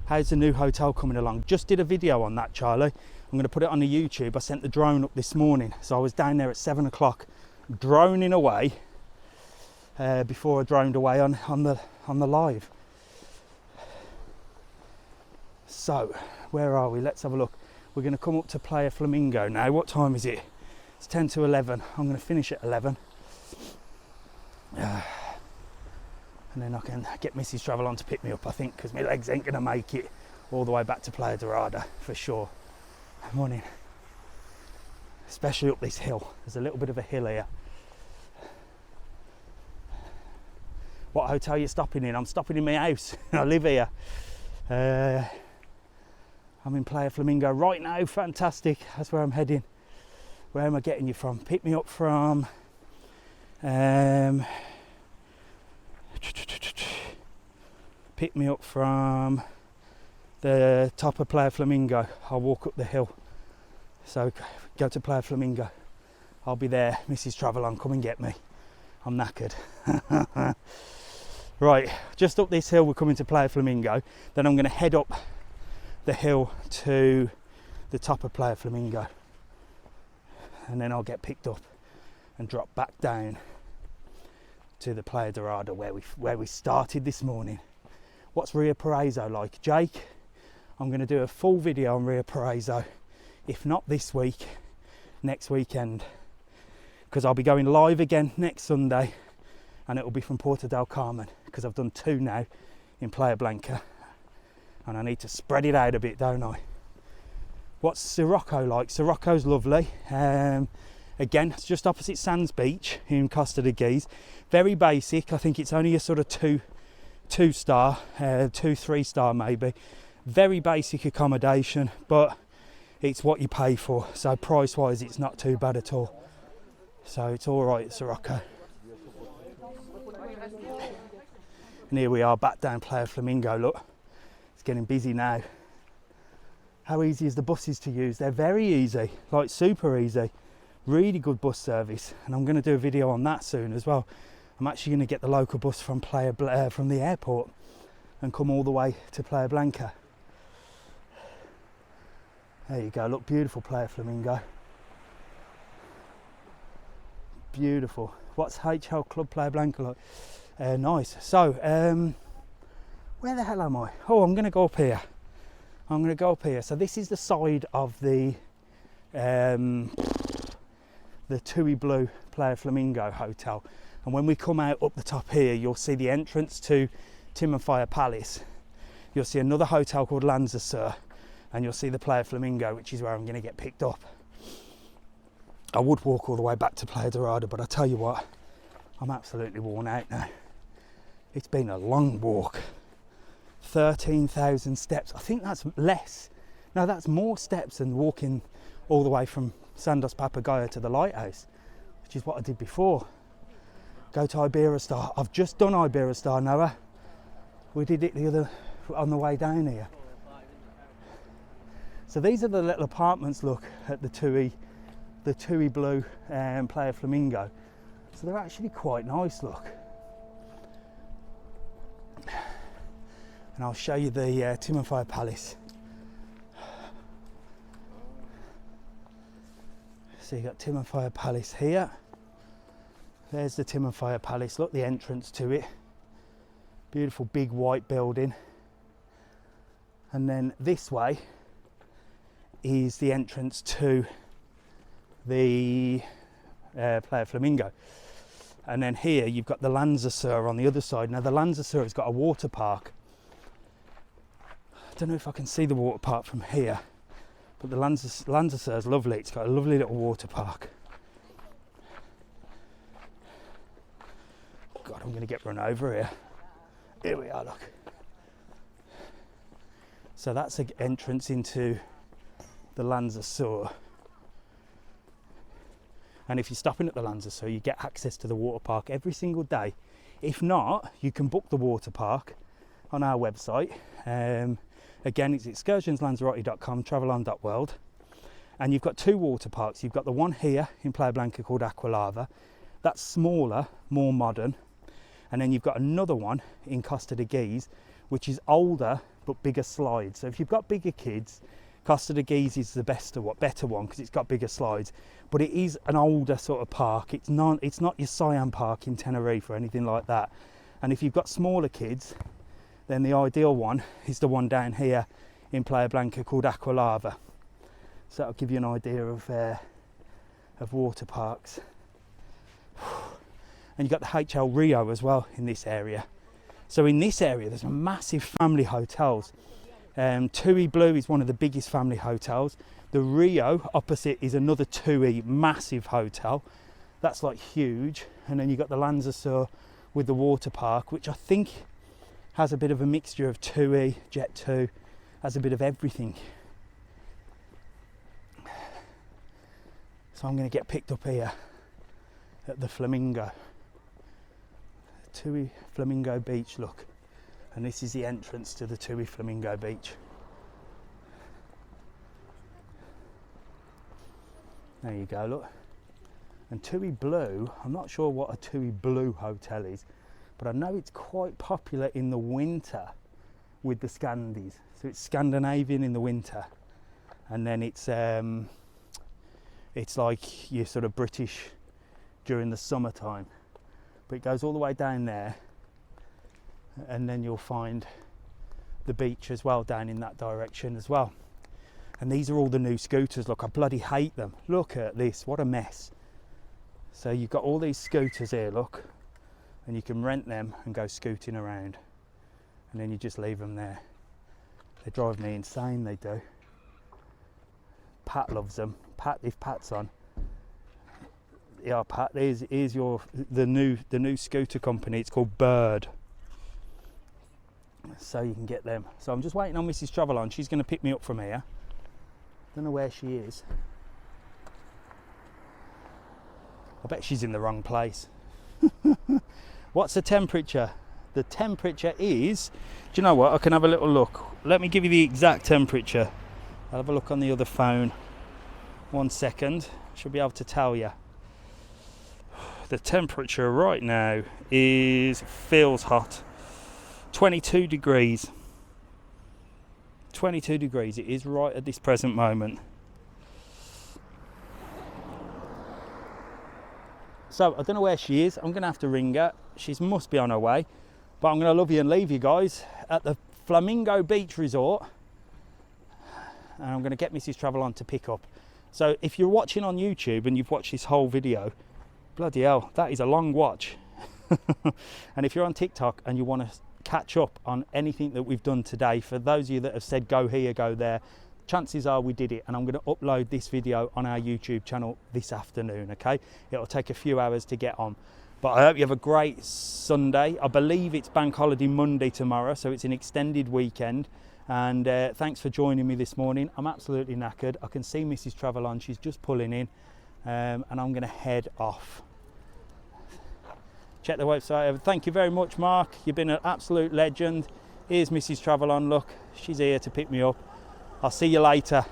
How's the new hotel coming along? Just did a video on that, Charlie. I'm going to put it on the YouTube. I sent the drone up this morning, so I was down there at 7 o'clock, droning away before I droned away on the live. So where are we? Let's have a look. We're going to come up to Playa Flamingo now. What time is it? It's 10 to 11. I'm going to finish at 11. And then I can get Mrs. TravelON to pick me up, I think, because my legs ain't going to make it all the way back to Playa Dorada, for sure. Morning. Especially up this hill. There's a little bit of a hill here. What hotel are you stopping in? I'm stopping in my house. I live here. I'm in Playa Flamingo right now. Fantastic. That's where I'm heading. Where am I getting you from? Pick me up from pick me up from the top of Playa Flamingo. I'll walk up the hill. So go to Playa Flamingo. I'll be there. Mrs. TravelON, come and get me. I'm knackered. Right, just up this hill we're coming to Playa Flamingo, then I'm going to head up the hill to the top of Playa Flamingo, and then I'll get picked up and drop back down to the Playa Dorada where we started this morning. What's Rio Paraiso like, Jake? I'm going to do a full video on Rio Paraiso, if not this week, next weekend, because I'll be going live again next Sunday, and it will be from Porto del Carmen, because I've done 2 now in Playa Blanca, and I need to spread it out a bit, don't I? What's Sirocco like? Sirocco's lovely. Again, it's just opposite Sands Beach in Costa de Guise. Very basic. I think it's only a sort of 2-star, 3-star maybe. Very basic accommodation, but it's what you pay for. So price-wise, it's not too bad at all. So it's all right at Sirocco. And here we are back down Playa Flamingo. Look, it's getting busy now. How easy is the buses to use? They're very easy, like super easy. Really good bus service, and I'm going to do a video on that soon as well. I'm actually going to get the local bus from from the airport and come all the way to Playa Blanca. There you go. Look, beautiful Playa Flamingo. Beautiful. What's HL Club Playa Blanca like? Nice. So, where the hell am I? Oh, I'm going to go up here. I'm going to go up here. So this is the side of the Tui Blue Playa Flamingo Hotel, and when we come out up the top here, you'll see the entrance to Timanfaya Palace. You'll see another hotel called Lanzarote, and you'll see the Playa Flamingo, which is where I'm going to get picked up. I would walk all the way back to Playa Dorada, but I tell you what, I'm absolutely worn out now. It's been a long walk. 13,000 steps. I think that's less. No, that's more steps than walking all the way from Sandos Papagayo to the lighthouse, which is what I did before. Go to Iberostar. I've just done Iberostar, Noah. We did it on the way down here. So these are the little apartments, look, at the Tui Blue Playa Flamingo. So they're actually quite nice, look. And I'll show you the Timanfaya Palace. So you've got Timanfaya Palace here. There's the Timanfaya Palace. Look, the entrance to it. Beautiful big white building. And then this way is the entrance to the Playa Flamingo. And then here you've got the Lanzarote on the other side. Now the Lanzarote has got a water park. I don't know if I can see the water park from here, but the Lanzarote is lovely. It's got a lovely little water park. God, I'm going to get run over here. Here we are, look. So that's an entrance into the Lanzarote. And if you're stopping at the Lanzarote, you get access to the water park every single day. If not, you can book the water park on our website. Again, it's excursionslanzarote.com, TravelON World. And you've got 2 water parks. You've got the one here in Playa Blanca called Aqualava. That's smaller, more modern. And then you've got another one in Costa de Guise, which is older but bigger slides. So if you've got bigger kids, Costa de Guise is the better one because it's got bigger slides. But it is an older sort of park. It's not your Siam Park in Tenerife or anything like that. And if you've got smaller kids, then the ideal one is the one down here in Playa Blanca called Aqualava. So that'll give you an idea of water parks. And you've got the HL Rio as well in this area. So in this area there's massive family hotels. Tui Blue is one of the biggest family hotels. The Rio opposite is another Tui massive hotel. That's like huge. And then you've got the Lanzarote with the water park, which I think has a bit of a mixture of Tui, Jet2, has a bit of everything. So I'm going to get picked up here at the Flamingo. Tui Flamingo Beach, look. And this is the entrance to the Tui Flamingo Beach. There you go, look. And Tui Blue, I'm not sure what a Tui Blue hotel is, but I know it's quite popular in the winter with the Scandies. So it's Scandinavian in the winter, and then it's like you're sort of British during the summertime. But it goes all the way down there, and then you'll find the beach as well down in that direction as well. And these are all the new scooters. Look, I bloody hate them. Look at this, what a mess. So you've got all these scooters here, look, and you can rent them and go scooting around, and then you just leave them there. They drive me insane, they do. Pat loves them. Pat, if Pat's on. Yeah, Pat, here's the new scooter company. It's called Bird. So you can get them. So I'm just waiting on Mrs. TravelON. She's going to pick me up from here. Don't know where she is. I bet she's in the wrong place. What's the temperature? The temperature is, do you know what? I can have a little look. Let me give you the exact temperature. I'll have a look on the other phone. 1 second. Should be able to tell you. The temperature right now feels hot. 22 degrees. 22 degrees. It is right at this present moment. So I don't know where she is. I'm going to have to ring her. She must be on her way. But I'm going to love you and leave you guys at the Flamingo Beach Resort. And I'm going to get Mrs. TravelON to pick up. So if you're watching on YouTube and you've watched this whole video, bloody hell, that is a long watch. And if you're on TikTok and you want to catch up on anything that we've done today, for those of you that have said go here, go there, chances are we did it, and I'm going to upload this video on our YouTube channel this afternoon, okay? It'll take a few hours to get on. But I hope you have a great Sunday. I believe it's Bank Holiday Monday tomorrow, so it's an extended weekend. And thanks for joining me this morning. I'm absolutely knackered. I can see Mrs. TravelON, she's just pulling in, and I'm going to head off. Check the website. Thank you very much, Mark. You've been an absolute legend. Here's Mrs. TravelON. Look, she's here to pick me up. I'll see you later.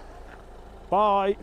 Bye.